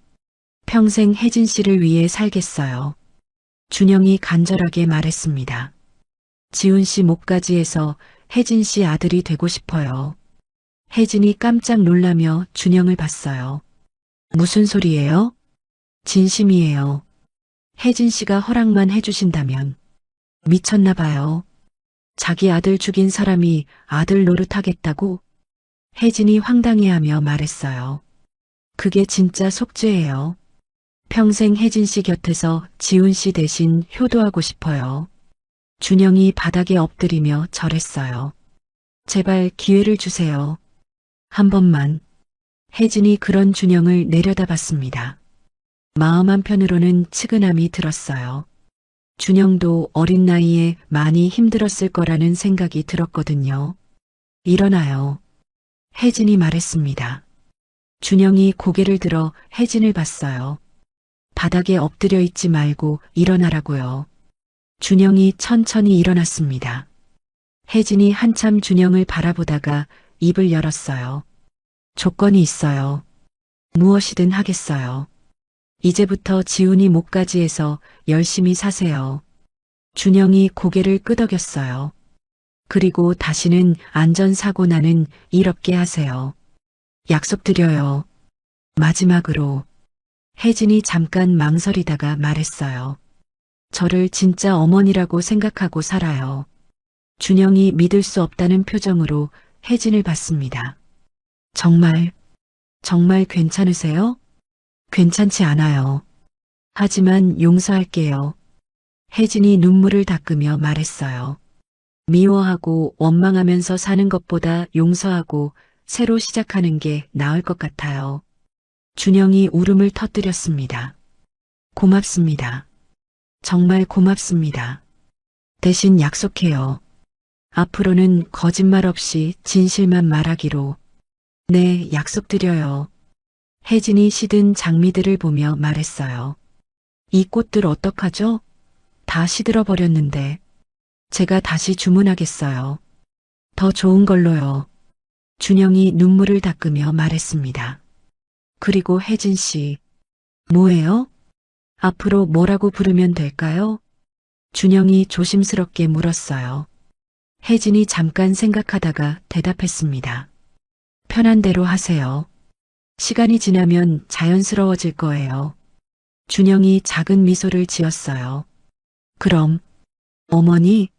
평생 혜진 씨를 위해 살겠어요. 준영이 간절하게 말했습니다. 지훈 씨 목까지 해서 혜진 씨 아들이 되고 싶어요. 혜진이 깜짝 놀라며 준영을 봤어요. 무슨 소리예요? 진심이에요. 혜진 씨가 허락만 해주신다면. 미쳤나 봐요. 자기 아들 죽인 사람이 아들 노릇하겠다고? 혜진이 황당해하며 말했어요. 그게 진짜 속죄예요. 평생 혜진 씨 곁에서 지훈 씨 대신 효도하고 싶어요. 준영이 바닥에 엎드리며 절했어요. 제발 기회를 주세요. 한 번만. 혜진이 그런 준영을 내려다봤습니다. 마음 한편으로는 측은함이 들었어요. 준영도 어린 나이에 많이 힘들었을 거라는 생각이 들었거든요. 일어나요. 혜진이 말했습니다. 준영이 고개를 들어 혜진을 봤어요. 바닥에 엎드려 있지 말고 일어나라고요. 준영이 천천히 일어났습니다. 혜진이 한참 준영을 바라보다가 입을 열었어요. 조건이 있어요. 무엇이든 하겠어요. 이제부터 지훈이 목까지 해서 열심히 사세요. 준영이 고개를 끄덕였어요. 그리고 다시는 안전사고 나는 일 없게 하세요. 약속드려요. 마지막으로 혜진이 잠깐 망설이다가 말했어요. 저를 진짜 어머니라고 생각하고 살아요. 준영이 믿을 수 없다는 표정으로 혜진을 봤습니다. 정말 괜찮으세요? 괜찮지 않아요. 하지만 용서할게요. 혜진이 눈물을 닦으며 말했어요. 미워하고 원망하면서 사는 것보다 용서하고 새로 시작하는 게 나을 것 같아요. 준영이 울음을 터뜨렸습니다. 고맙습니다. 정말 고맙습니다. 대신 약속해요. 앞으로는 거짓말 없이 진실만 말하기로. 네, 약속드려요. 혜진이 시든 장미들을 보며 말했어요. 이 꽃들 어떡하죠? 다 시들어 버렸는데. 제가 다시 주문하겠어요. 더 좋은 걸로요. 준영이 눈물을 닦으며 말했습니다. 그리고 혜진 씨. 뭐예요? 앞으로 뭐라고 부르면 될까요? 준영이 조심스럽게 물었어요. 혜진이 잠깐 생각하다가 대답했습니다. 편한 대로 하세요. 시간이 지나면 자연스러워질 거예요. 준영이 작은 미소를 지었어요. 그럼, 어머니?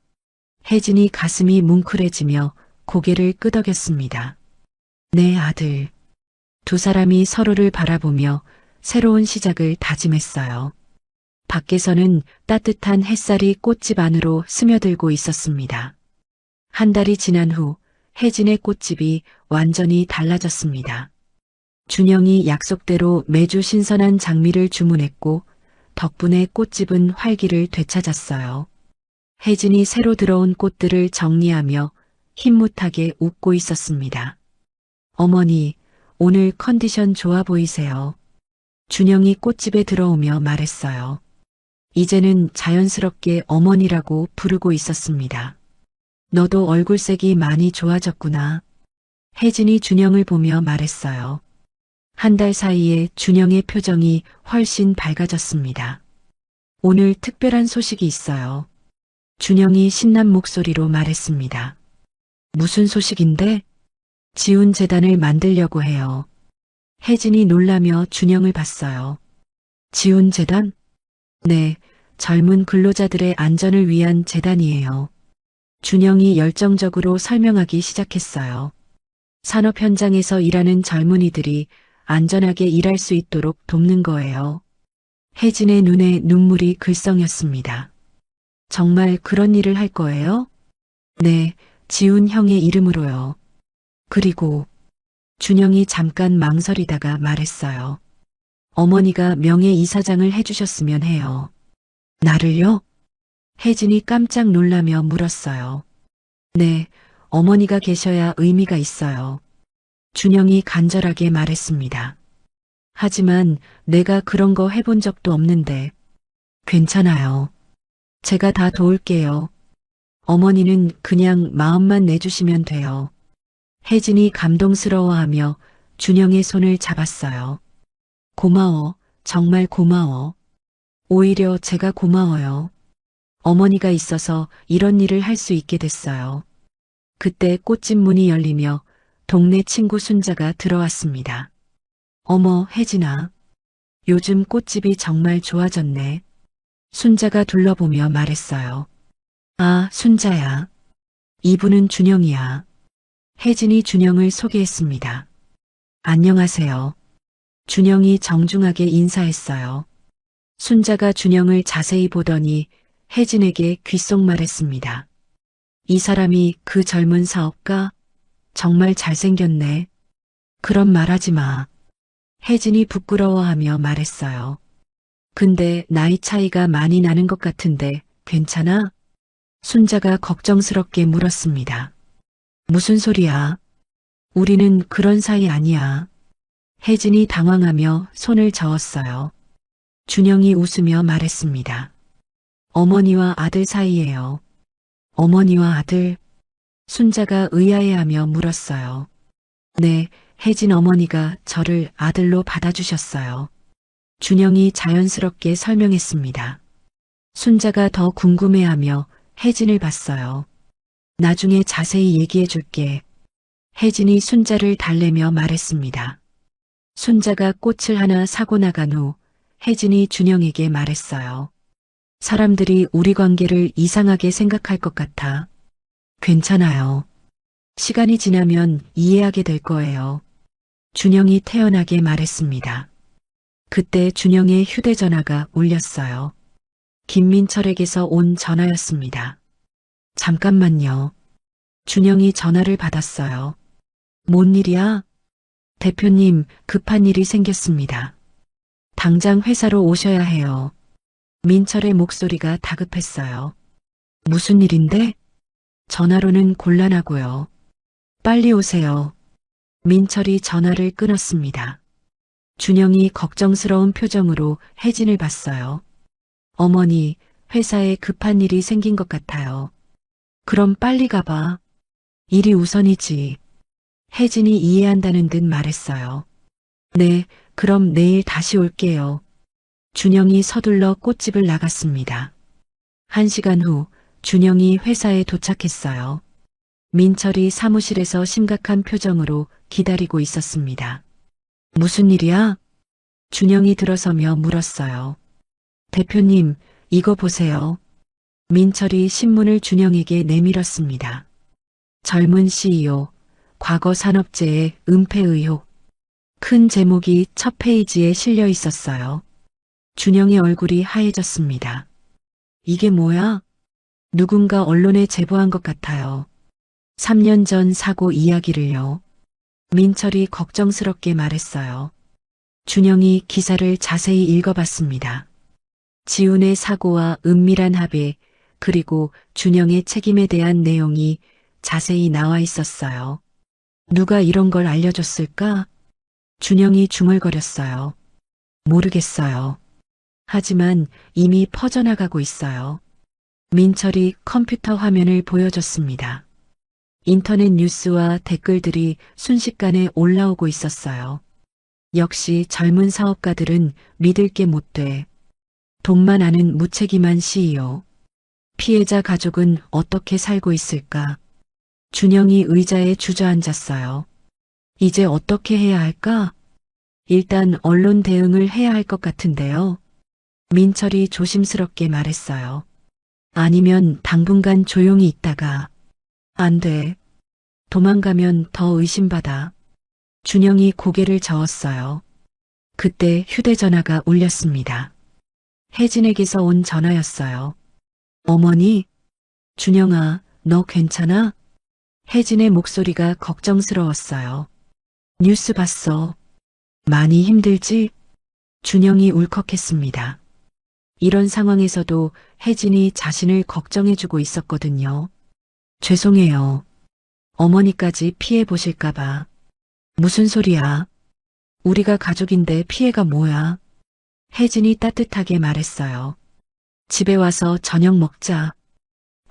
혜진이 가슴이 뭉클해지며 고개를 끄덕였습니다. 네, 아들. 두 사람이 서로를 바라보며 새로운 시작을 다짐했어요. 밖에서는 따뜻한 햇살이 꽃집 안으로 스며들고 있었습니다. 한 달이 지난 후 혜진의 꽃집이 완전히 달라졌습니다. 준영이 약속대로 매주 신선한 장미를 주문했고 덕분에 꽃집은 활기를 되찾았어요. 혜진이 새로 들어온 꽃들을 정리하며 힘뭇하게 웃고 있었습니다. 어머니, 오늘 컨디션 좋아 보이세요. 준영이 꽃집에 들어오며 말했어요. 이제는 자연스럽게 어머니라고 부르고 있었습니다. 너도 얼굴색이 많이 좋아졌구나. 혜진이 준영을 보며 말했어요. 한 달 사이에 준영의 표정이 훨씬 밝아졌습니다. 오늘 특별한 소식이 있어요. 준영이 신난 목소리로 말했습니다. 무슨 소식인데? 지훈 재단을 만들려고 해요. 혜진이 놀라며 준영을 봤어요. 지훈 재단? 네, 젊은 근로자들의 안전을 위한 재단이에요. 준영이 열정적으로 설명하기 시작했어요. 산업 현장에서 일하는 젊은이들이 안전하게 일할 수 있도록 돕는 거예요. 혜진의 눈에 눈물이 글썽였습니다. 정말 그런 일을 할 거예요? 네, 지훈 형의 이름으로요. 그리고 준영이 잠깐 망설이다가 말했어요. 어머니가 명예이사장을 해주셨으면 해요. 나를요? 혜진이 깜짝 놀라며 물었어요. 네, 어머니가 계셔야 의미가 있어요. 준영이 간절하게 말했습니다. 하지만 내가 그런 거 해본 적도 없는데. 괜찮아요. 제가 다 도울게요. 어머니는 그냥 마음만 내주시면 돼요. 혜진이 감동스러워하며 준영의 손을 잡았어요. 고마워, 정말 고마워. 오히려 제가 고마워요. 어머니가 있어서 이런 일을 할 수 있게 됐어요. 그때 꽃집 문이 열리며 동네 친구 순자가 들어왔습니다. 어머, 혜진아. 요즘 꽃집이 정말 좋아졌네. 순자가 둘러보며 말했어요. 아, 순자야. 이분은 준영이야. 혜진이 준영을 소개했습니다. 안녕하세요. 준영이 정중하게 인사했어요. 순자가 준영을 자세히 보더니 혜진에게 귓속말했습니다. 이 사람이 그 젊은 사업가? 정말 잘생겼네. 그런 말하지 마. 혜진이 부끄러워하며 말했어요. 근데 나이 차이가 많이 나는 것 같은데 괜찮아? 순자가 걱정스럽게 물었습니다. 무슨 소리야? 우리는 그런 사이 아니야. 혜진이 당황하며 손을 저었어요. 준영이 웃으며 말했습니다. 어머니와 아들 사이예요. 어머니와 아들? 순자가 의아해하며 물었어요. 네, 혜진 어머니가 저를 아들로 받아주셨어요. 준영이 자연스럽게 설명했습니다. 순자가 더 궁금해하며 혜진을 봤어요. 나중에 자세히 얘기해 줄게. 혜진이 순자를 달래며 말했습니다. 순자가 꽃을 하나 사고 나간 후 혜진이 준영에게 말했어요. 사람들이 우리 관계를 이상하게 생각할 것 같아. 괜찮아요. 시간이 지나면 이해하게 될 거예요. 준영이 태연하게 말했습니다. 그때 준영의 휴대전화가 울렸어요. 김민철에게서 온 전화였습니다. 잠깐만요. 준영이 전화를 받았어요. 뭔 일이야? 대표님, 급한 일이 생겼습니다. 당장 회사로 오셔야 해요. 민철의 목소리가 다급했어요. 무슨 일인데? 전화로는 곤란하고요. 빨리 오세요. 민철이 전화를 끊었습니다. 준영이 걱정스러운 표정으로 혜진을 봤어요. 어머니, 회사에 급한 일이 생긴 것 같아요. 그럼 빨리 가봐. 일이 우선이지. 혜진이 이해한다는 듯 말했어요. 네, 그럼 내일 다시 올게요. 준영이 서둘러 꽃집을 나갔습니다. 1시간 후 준영이 회사에 도착했어요. 민철이 사무실에서 심각한 표정으로 기다리고 있었습니다. 무슨 일이야? 준영이 들어서며 물었어요. 대표님, 이거 보세요. 민철이 신문을 준영에게 내밀었습니다. 젊은 CEO, 과거 산업재해 은폐 의혹. 큰 제목이 첫 페이지에 실려 있었어요. 준영의 얼굴이 하얘졌습니다. 이게 뭐야? 누군가 언론에 제보한 것 같아요. 3년 전 사고 이야기를요. 민철이 걱정스럽게 말했어요. 준영이 기사를 자세히 읽어봤습니다. 지훈의 사고와 은밀한 합의, 그리고 준영의 책임에 대한 내용이 자세히 나와 있었어요. 누가 이런 걸 알려줬을까? 준영이 중얼거렸어요. 모르겠어요. 하지만 이미 퍼져나가고 있어요. 민철이 컴퓨터 화면을 보여줬습니다. 인터넷 뉴스와 댓글들이 순식간에 올라오고 있었어요. 역시 젊은 사업가들은 믿을 게 못 돼. 돈만 아는 무책임한 CEO. 피해자 가족은 어떻게 살고 있을까? 준영이 의자에 주저앉았어요. 이제 어떻게 해야 할까? 일단 언론 대응을 해야 할 것 같은데요. 민철이 조심스럽게 말했어요. 아니면 당분간 조용히 있다가. 안 돼. 도망가면 더 의심받아. 준영이 고개를 저었어요. 그때 휴대전화가 울렸습니다. 혜진에게서 온 전화였어요. 어머니? 준영아, 너 괜찮아? 혜진의 목소리가 걱정스러웠어요. 뉴스 봤어. 많이 힘들지? 준영이 울컥했습니다. 이런 상황에서도 혜진이 자신을 걱정해주고 있었거든요. 죄송해요. 어머니까지 피해 보실까봐. 무슨 소리야? 우리가 가족인데 피해가 뭐야? 혜진이 따뜻하게 말했어요. 집에 와서 저녁 먹자.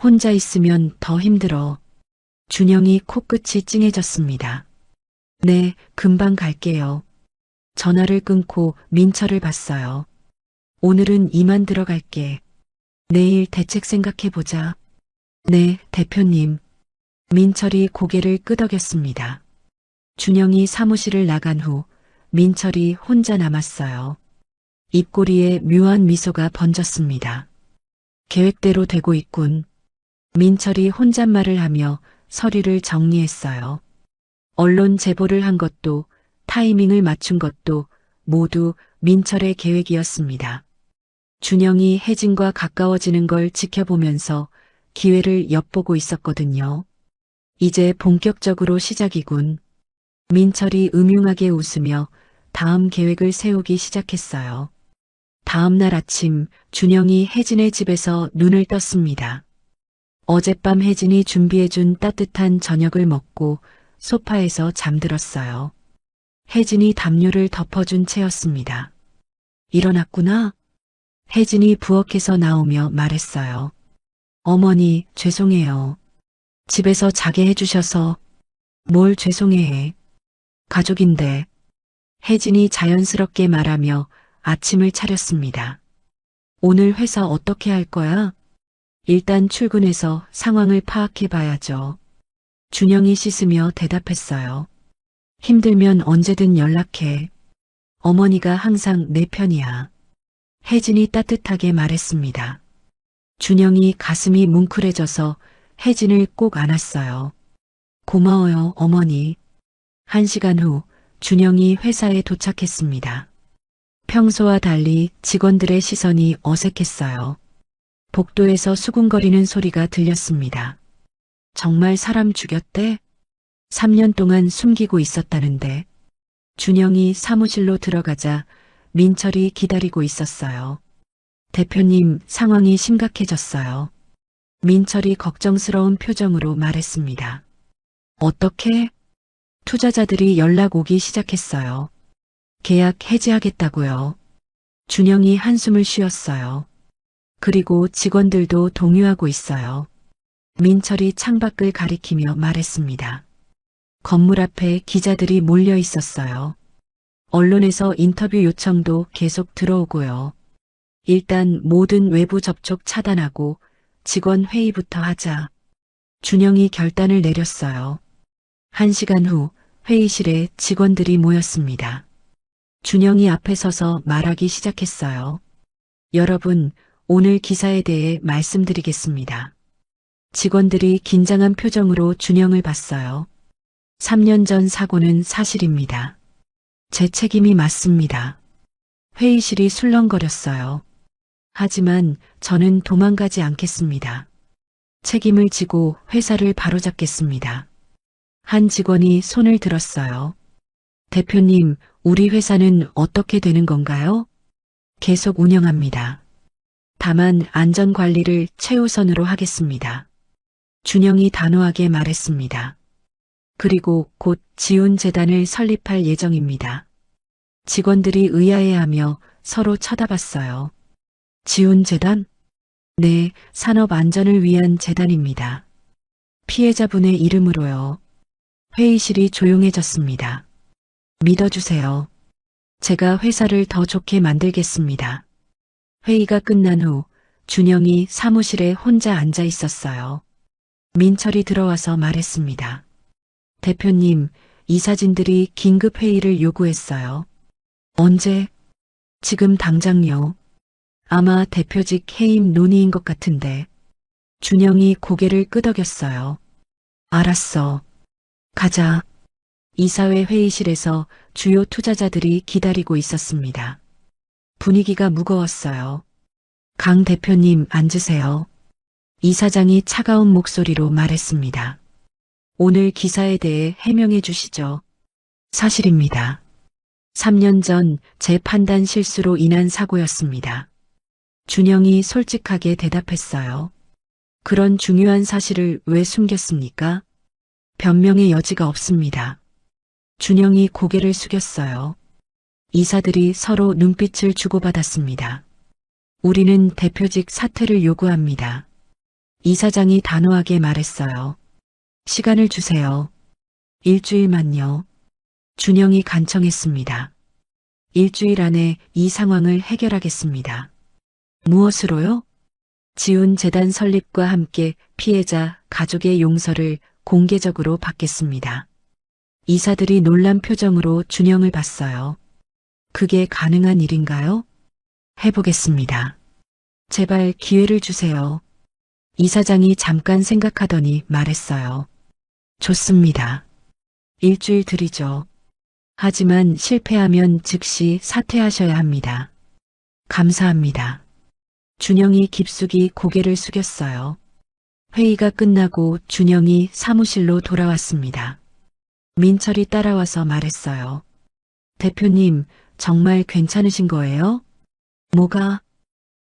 혼자 있으면 더 힘들어. 준영이 코끝이 찡해졌습니다. 네, 금방 갈게요. 전화를 끊고 민철을 봤어요. 오늘은 이만 들어갈게. 내일 대책 생각해보자. 네, 대표님. 민철이 고개를 끄덕였습니다. 준영이 사무실을 나간 후 민철이 혼자 남았어요. 입꼬리에 묘한 미소가 번졌습니다. 계획대로 되고 있군. 민철이 혼잣말을 하며 서류를 정리했어요. 언론 제보를 한 것도 타이밍을 맞춘 것도 모두 민철의 계획이었습니다. 준영이 혜진과 가까워지는 걸 지켜보면서 기회를 엿보고 있었거든요. 이제 본격적으로 시작이군. 민철이 음흉하게 웃으며 다음 계획을 세우기 시작했어요. 다음 날 아침 준영이 혜진의 집에서 눈을 떴습니다. 어젯밤 혜진이 준비해준 따뜻한 저녁을 먹고 소파에서 잠들었어요. 혜진이 담요를 덮어준 채였습니다. 일어났구나. 혜진이 부엌에서 나오며 말했어요. 어머니, 죄송해요. 집에서 자게 해주셔서. 뭘 죄송해해. 가족인데. 혜진이 자연스럽게 말하며 아침을 차렸습니다. 오늘 회사 어떻게 할 거야? 일단 출근해서 상황을 파악해 봐야죠. 준영이 씻으며 대답했어요. 힘들면 언제든 연락해. 어머니가 항상 내 편이야. 혜진이 따뜻하게 말했습니다. 준영이 가슴이 뭉클해져서 혜진을 꼭 안았어요. 고마워요, 어머니. 1시간 후 준영이 회사에 도착했습니다. 평소와 달리 직원들의 시선이 어색했어요. 복도에서 수군거리는 소리가 들렸습니다. 정말 사람 죽였대? 3년 동안 숨기고 있었다는데. 준영이 사무실로 들어가자 민철이 기다리고 있었어요. 대표님, 상황이 심각해졌어요. 민철이 걱정스러운 표정으로 말했습니다. 어떻게? 투자자들이 연락 오기 시작했어요. 계약 해지하겠다고요. 준영이 한숨을 쉬었어요. 그리고 직원들도 동요하고 있어요. 민철이 창밖을 가리키며 말했습니다. 건물 앞에 기자들이 몰려 있었어요. 언론에서 인터뷰 요청도 계속 들어오고요. 일단 모든 외부 접촉 차단하고 직원 회의부터 하자. 준영이 결단을 내렸어요. 1시간 후 회의실에 직원들이 모였습니다. 준영이 앞에 서서 말하기 시작했어요. 여러분, 오늘 기사에 대해 말씀드리겠습니다. 직원들이 긴장한 표정으로 준영을 봤어요. 3년 전 사고는 사실입니다. 제 책임이 맞습니다. 회의실이 술렁거렸어요. 하지만 저는 도망가지 않겠습니다. 책임을 지고 회사를 바로잡겠습니다. 한 직원이 손을 들었어요. 대표님, 우리 회사는 어떻게 되는 건가요? 계속 운영합니다. 다만 안전관리를 최우선으로 하겠습니다. 준영이 단호하게 말했습니다. 그리고 곧 지훈재단을 설립할 예정입니다. 직원들이 의아해하며 서로 쳐다봤어요. 지훈재단? 네, 산업 안전을 위한 재단입니다. 피해자분의 이름으로요. 회의실이 조용해졌습니다. 믿어주세요. 제가 회사를 더 좋게 만들겠습니다. 회의가 끝난 후 준영이 사무실에 혼자 앉아 있었어요. 민철이 들어와서 말했습니다. 대표님, 이사진들이 긴급 회의를 요구했어요. 언제? 지금 당장요. 아마 대표직 해임 논의인 것 같은데. 준영이 고개를 끄덕였어요. 알았어. 가자. 이사회 회의실에서 주요 투자자들이 기다리고 있었습니다. 분위기가 무거웠어요. 강 대표님 앉으세요. 이사장이 차가운 목소리로 말했습니다. 오늘 기사에 대해 해명해 주시죠. 사실입니다. 3년 전 제 판단 실수로 인한 사고였습니다. 준영이 솔직하게 대답했어요. 그런 중요한 사실을 왜 숨겼습니까? 변명의 여지가 없습니다. 준영이 고개를 숙였어요. 이사들이 서로 눈빛을 주고받았습니다. 우리는 대표직 사퇴를 요구합니다. 이사장이 단호하게 말했어요. 시간을 주세요. 일주일만요. 준영이 간청했습니다. 일주일 안에 이 상황을 해결하겠습니다. 무엇으로요? 지훈재단 설립과 함께 피해자 가족의 용서를 공개적으로 받겠습니다. 이사들이 놀란 표정으로 준영을 봤어요. 그게 가능한 일인가요? 해보겠습니다. 제발 기회를 주세요. 이사장이 잠깐 생각하더니 말했어요. 좋습니다. 일주일 드리죠. 하지만 실패하면 즉시 사퇴하셔야 합니다. 감사합니다. 준영이 깊숙이 고개를 숙였어요. 회의가 끝나고 준영이 사무실로 돌아왔습니다. 민철이 따라와서 말했어요. 대표님, 정말 괜찮으신 거예요? 뭐가?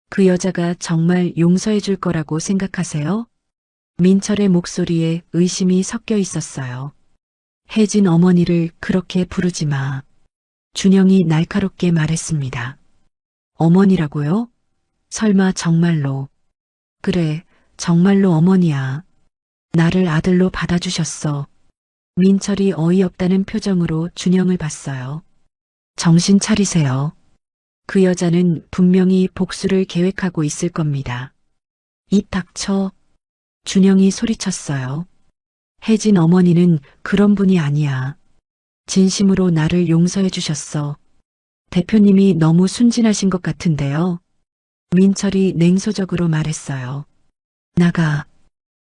그 여자가 정말 용서해 줄 거라고 생각하세요? 민철의 목소리에 의심이 섞여 있었어요. 혜진 어머니를 그렇게 부르지 마. 준영이 날카롭게 말했습니다. 어머니라고요? 설마 정말로. 그래, 정말로 어머니야. 나를 아들로 받아주셨어. 민철이 어이없다는 표정으로 준영을 봤어요. 정신 차리세요. 그 여자는 분명히 복수를 계획하고 있을 겁니다. 입 닥쳐. 준영이 소리쳤어요. 혜진 어머니는 그런 분이 아니야. 진심으로 나를 용서해 주셨어. 대표님이 너무 순진하신 것 같은데요. 민철이 냉소적으로 말했어요. 나가.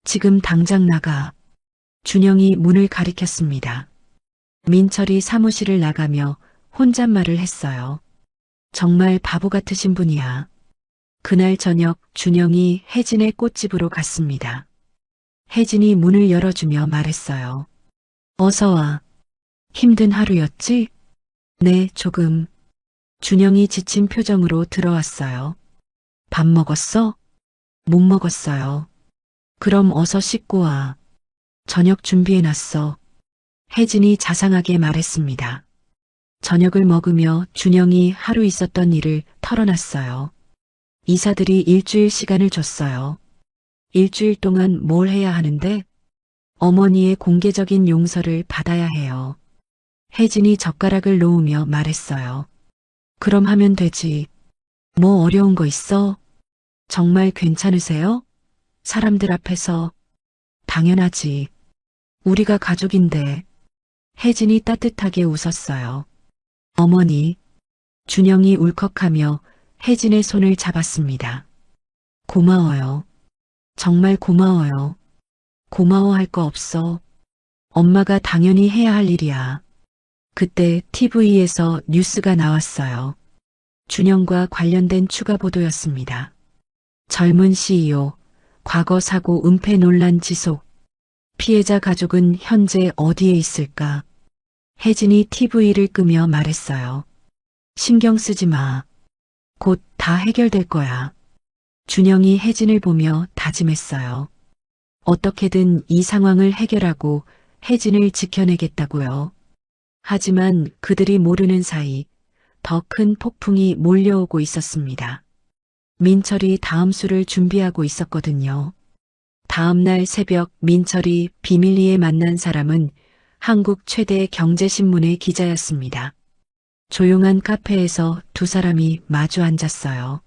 지금 당장 나가. 준영이 문을 가리켰습니다. 민철이 사무실을 나가며 혼잣말을 했어요. 정말 바보 같으신 분이야. 그날 저녁 준영이 혜진의 꽃집으로 갔습니다. 혜진이 문을 열어주며 말했어요. 어서 와. 힘든 하루였지? 네, 조금. 준영이 지친 표정으로 들어왔어요. 밥 먹었어? 못 먹었어요. 그럼 어서 씻고 와. 저녁 준비해놨어. 혜진이 자상하게 말했습니다. 저녁을 먹으며 준영이 하루 있었던 일을 털어놨어요. 이사들이 일주일 시간을 줬어요. 일주일 동안 뭘 해야 하는데? 어머니의 공개적인 용서를 받아야 해요. 혜진이 젓가락을 놓으며 말했어요. 그럼 하면 되지. 뭐 어려운 거 있어? 정말 괜찮으세요? 사람들 앞에서. 당연하지. 우리가 가족인데. 혜진이 따뜻하게 웃었어요. 어머니. 준영이 울컥하며 혜진의 손을 잡았습니다. 고마워요. 정말 고마워요. 고마워할 거 없어. 엄마가 당연히 해야 할 일이야. 그때 TV에서 뉴스가 나왔어요. 준영과 관련된 추가 보도였습니다. 젊은 CEO, 과거 사고 은폐 논란 지속. 피해자 가족은 현재 어디에 있을까? 혜진이 TV를 끄며 말했어요. 신경 쓰지 마. 곧 다 해결될 거야. 준영이 혜진을 보며 다짐했어요. 어떻게든 이 상황을 해결하고 혜진을 지켜내겠다고요. 하지만 그들이 모르는 사이 더 큰 폭풍이 몰려오고 있었습니다. 민철이 다음 수를 준비하고 있었거든요. 다음 날 새벽 민철이 비밀리에 만난 사람은 한국 최대 경제신문의 기자였습니다. 조용한 카페에서 두 사람이 마주 앉았어요.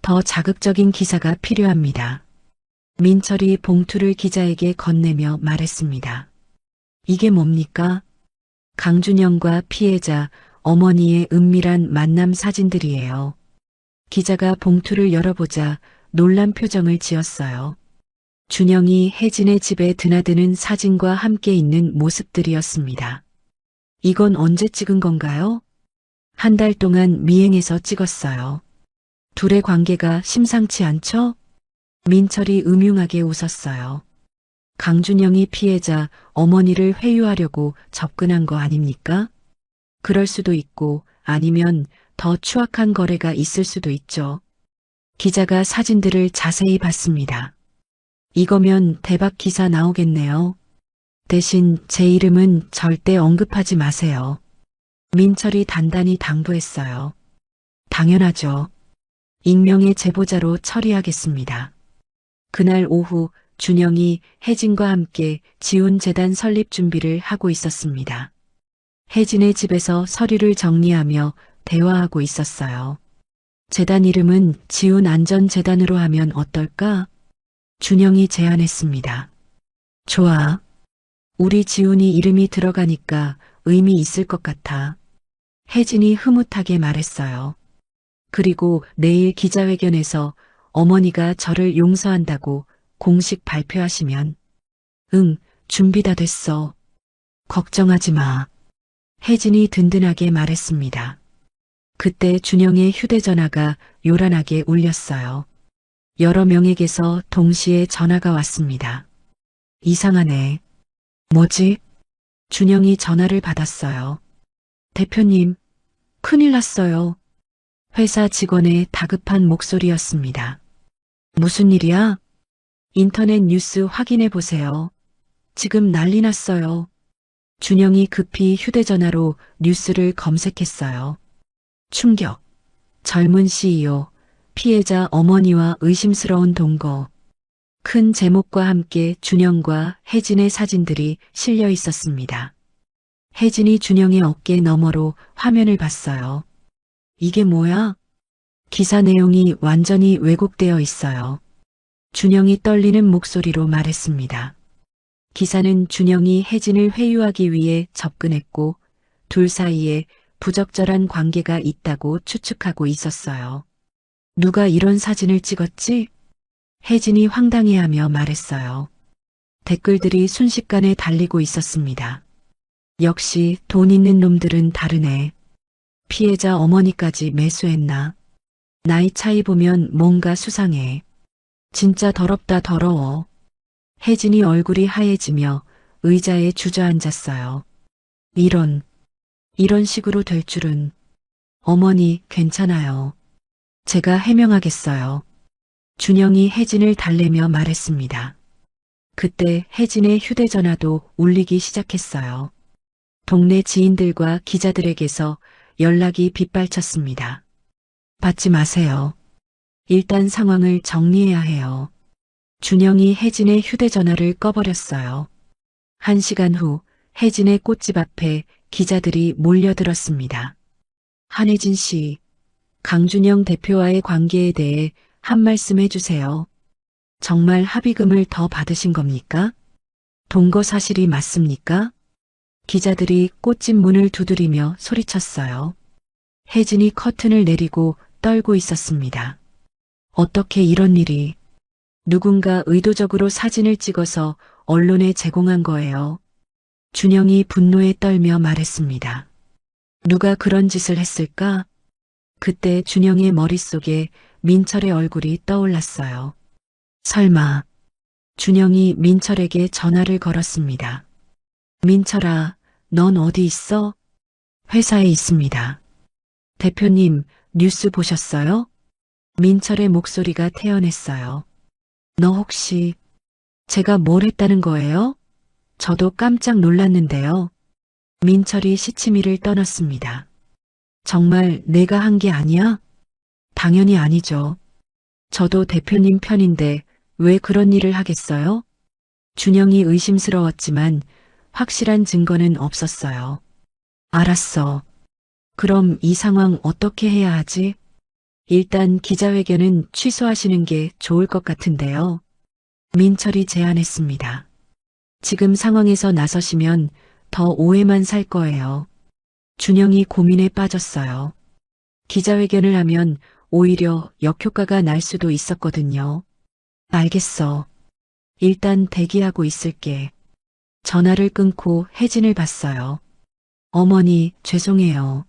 더 자극적인 기사가 필요합니다. 민철이 봉투를 기자에게 건네며 말했습니다. 이게 뭡니까? 강준영과 피해자 어머니의 은밀한 만남 사진들이에요. 기자가 봉투를 열어보자 놀란 표정을 지었어요. 준영이 혜진의 집에 드나드는 사진과 함께 있는 모습들이었습니다. 이건 언제 찍은 건가요? 한 달 동안 미행해서 찍었어요. 둘의 관계가 심상치 않죠? 민철이 음흉하게 웃었어요. 강준영이 피해자 어머니를 회유하려고 접근한 거 아닙니까? 그럴 수도 있고 아니면 더 추악한 거래가 있을 수도 있죠. 기자가 사진들을 자세히 봤습니다. 이거면 대박 기사 나오겠네요. 대신 제 이름은 절대 언급하지 마세요. 민철이 단단히 당부했어요. 당연하죠. 익명의 제보자로 처리하겠습니다. 그날 오후 준영이 혜진과 함께 지훈재단 설립 준비를 하고 있었습니다. 혜진의 집에서 서류를 정리하며 대화하고 있었어요. 재단 이름은 지훈안전재단으로 하면 어떨까? 준영이 제안했습니다. 좋아. 우리 지훈이 이름이 들어가니까 의미 있을 것 같아. 혜진이 흐뭇하게 말했어요. 그리고 내일 기자회견에서 어머니가 저를 용서한다고 공식 발표하시면. 응, 준비 다 됐어. 걱정하지 마. 혜진이 든든하게 말했습니다. 그때 준영의 휴대전화가 요란하게 울렸어요. 여러 명에게서 동시에 전화가 왔습니다. 이상하네. 뭐지? 준영이 전화를 받았어요. 대표님, 큰일 났어요. 회사 직원의 다급한 목소리였습니다. 무슨 일이야? 인터넷 뉴스 확인해 보세요. 지금 난리 났어요. 준영이 급히 휴대전화로 뉴스를 검색했어요. 충격. 젊은 CEO, 피해자 어머니와 의심스러운 동거. 큰 제목과 함께 준영과 혜진의 사진들이 실려 있었습니다. 혜진이 준영의 어깨 너머로 화면을 봤어요. 이게 뭐야? 기사 내용이 완전히 왜곡되어 있어요. 준영이 떨리는 목소리로 말했습니다. 기사는 준영이 혜진을 회유하기 위해 접근했고 둘 사이에 부적절한 관계가 있다고 추측하고 있었어요. 누가 이런 사진을 찍었지? 혜진이 황당해하며 말했어요. 댓글들이 순식간에 달리고 있었습니다. 역시 돈 있는 놈들은 다르네. 피해자 어머니까지 매수했나? 나이 차이 보면 뭔가 수상해. 진짜 더럽다 더러워. 혜진이 얼굴이 하얘지며 의자에 주저앉았어요. 이런 식으로 될 줄은. 어머니 괜찮아요. 제가 해명하겠어요. 준영이 혜진을 달래며 말했습니다. 그때 혜진의 휴대전화도 울리기 시작했어요. 동네 지인들과 기자들에게서 연락이 빗발쳤습니다. 받지 마세요. 일단 상황을 정리해야 해요. 준영이 혜진의 휴대전화를 꺼버렸어요. 1시간 후 혜진의 꽃집 앞에 기자들이 몰려들었습니다. 한혜진 씨, 강준영 대표와의 관계에 대해 한 말씀 해주세요. 정말 합의금을 더 받으신 겁니까? 동거 사실이 맞습니까? 기자들이 꽃집 문을 두드리며 소리쳤어요. 혜진이 커튼을 내리고 떨고 있었습니다. 어떻게 이런 일이? 누군가 의도적으로 사진을 찍어서 언론에 제공한 거예요. 준영이 분노에 떨며 말했습니다. 누가 그런 짓을 했을까? 그때 준영의 머릿속에 민철의 얼굴이 떠올랐어요. 설마. 준영이 민철에게 전화를 걸었습니다. 민철아, 넌 어디 있어? 회사에 있습니다. 대표님, 뉴스 보셨어요? 민철의 목소리가 태연했어요. 너 혹시 제가 뭘 했다는 거예요? 저도 깜짝 놀랐는데요. 민철이 시치미를 떠났습니다. 정말 내가 한 게 아니야? 당연히 아니죠. 저도 대표님 편인데 왜 그런 일을 하겠어요? 준영이 의심스러웠지만 확실한 증거는 없었어요. 알았어. 그럼 이 상황 어떻게 해야 하지? 일단 기자회견은 취소하시는 게 좋을 것 같은데요. 민철이 제안했습니다. 지금 상황에서 나서시면 더 오해만 살 거예요. 준영이 고민에 빠졌어요. 기자회견을 하면 오히려 역효과가 날 수도 있었거든요. 알겠어. 일단 대기하고 있을게. 전화를 끊고 혜진을 봤어요. 어머니, 죄송해요.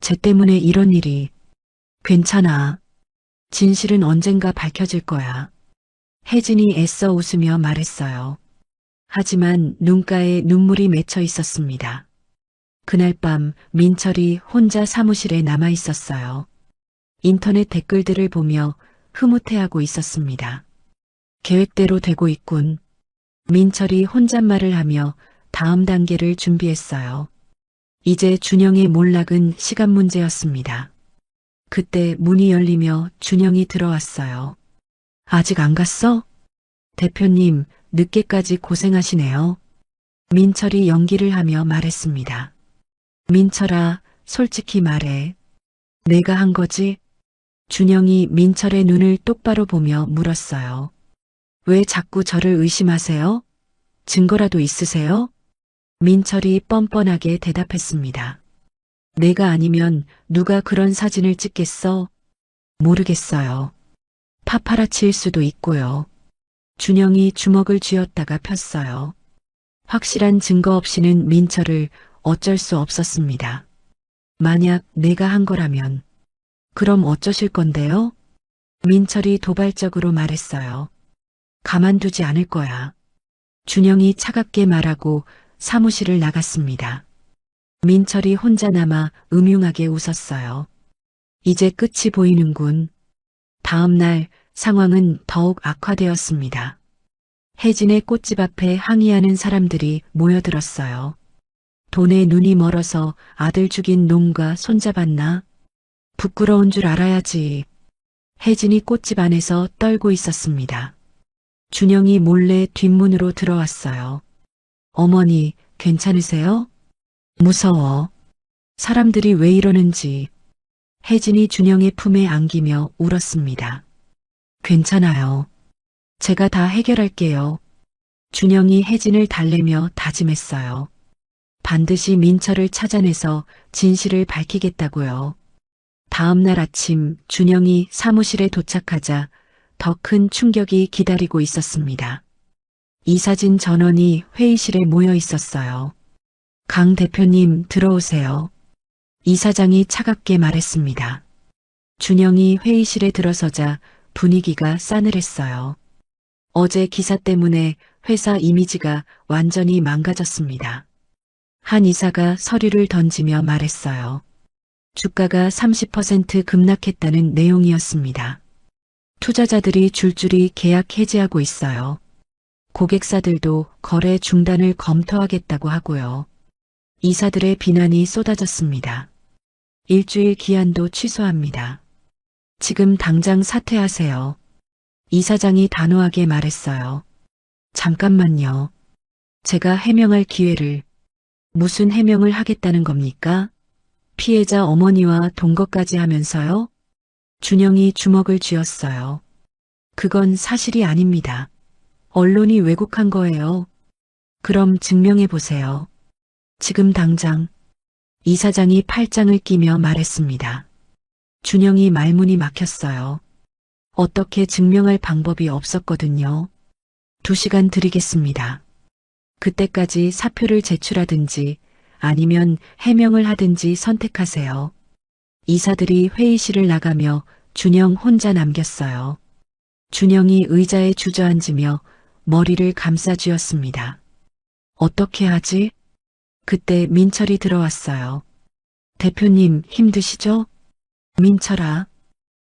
쟤 때문에 이런 일이. 괜찮아. 진실은 언젠가 밝혀질 거야. 혜진이 애써 웃으며 말했어요. 하지만 눈가에 눈물이 맺혀 있었습니다. 그날 밤 민철이 혼자 사무실에 남아 있었어요. 인터넷 댓글들을 보며 흐뭇해하고 있었습니다. 계획대로 되고 있군. 민철이 혼잣말을 하며 다음 단계를 준비했어요. 이제 준영의 몰락은 시간 문제였습니다. 그때 문이 열리며 준영이 들어왔어요. 아직 안 갔어? 대표님, 늦게까지 고생하시네요. 민철이 연기를 하며 말했습니다. 민철아, 솔직히 말해. 내가 한 거지? 준영이 민철의 눈을 똑바로 보며 물었어요. 왜 자꾸 저를 의심하세요? 증거라도 있으세요? 민철이 뻔뻔하게 대답했습니다. 내가 아니면 누가 그런 사진을 찍겠어? 모르겠어요. 파파라치일 수도 있고요. 준영이 주먹을 쥐었다가 폈어요. 확실한 증거 없이는 민철을 어쩔 수 없었습니다. 만약 내가 한 거라면 그럼 어쩌실 건데요? 민철이 도발적으로 말했어요. 가만두지 않을 거야. 준영이 차갑게 말하고 사무실을 나갔습니다. 민철이 혼자 남아 음흉하게 웃었어요. 이제 끝이 보이는군. 다음 날 상황은 더욱 악화되었습니다. 혜진의 꽃집 앞에 항의하는 사람들이 모여들었어요. 돈에 눈이 멀어서 아들 죽인 놈과 손잡았나? 부끄러운 줄 알아야지. 혜진이 꽃집 안에서 떨고 있었습니다. 준영이 몰래 뒷문으로 들어왔어요. 어머니, 괜찮으세요? 무서워. 사람들이 왜 이러는지. 혜진이 준영의 품에 안기며 울었습니다. 괜찮아요. 제가 다 해결할게요. 준영이 혜진을 달래며 다짐했어요. 반드시 민철을 찾아내서 진실을 밝히겠다고요. 다음 날 아침 준영이 사무실에 도착하자 더 큰 충격이 기다리고 있었습니다. 이사진 전원이 회의실에 모여 있었어요. 강 대표님 들어오세요. 이사장이 차갑게 말했습니다. 준영이 회의실에 들어서자 분위기가 싸늘했어요. 어제 기사 때문에 회사 이미지가 완전히 망가졌습니다. 한 이사가 서류를 던지며 말했어요. 주가가 30% 급락했다는 내용이었습니다. 투자자들이 줄줄이 계약 해지하고 있어요. 고객사들도 거래 중단을 검토하겠다고 하고요. 이사들의 비난이 쏟아졌습니다. 일주일 기한도 취소합니다. 지금 당장 사퇴하세요. 이사장이 단호하게 말했어요. 잠깐만요. 제가 해명할 기회를. 무슨 해명을 하겠다는 겁니까? 피해자 어머니와 동거까지 하면서요? 준영이 주먹을 쥐었어요. 그건 사실이 아닙니다. 언론이 왜곡한 거예요. 그럼 증명해 보세요. 지금 당장. 이사장이 팔짱을 끼며 말했습니다. 준영이 말문이 막혔어요. 어떻게 증명할 방법이 없었거든요. 2시간 드리겠습니다. 그때까지 사표를 제출하든지 아니면 해명을 하든지 선택하세요. 이사들이 회의실을 나가며 준영 혼자 남겼어요. 준영이 의자에 주저앉으며 머리를 감싸쥐었습니다. 어떻게 하지? 그때 민철이 들어왔어요. 대표님 힘드시죠? 민철아,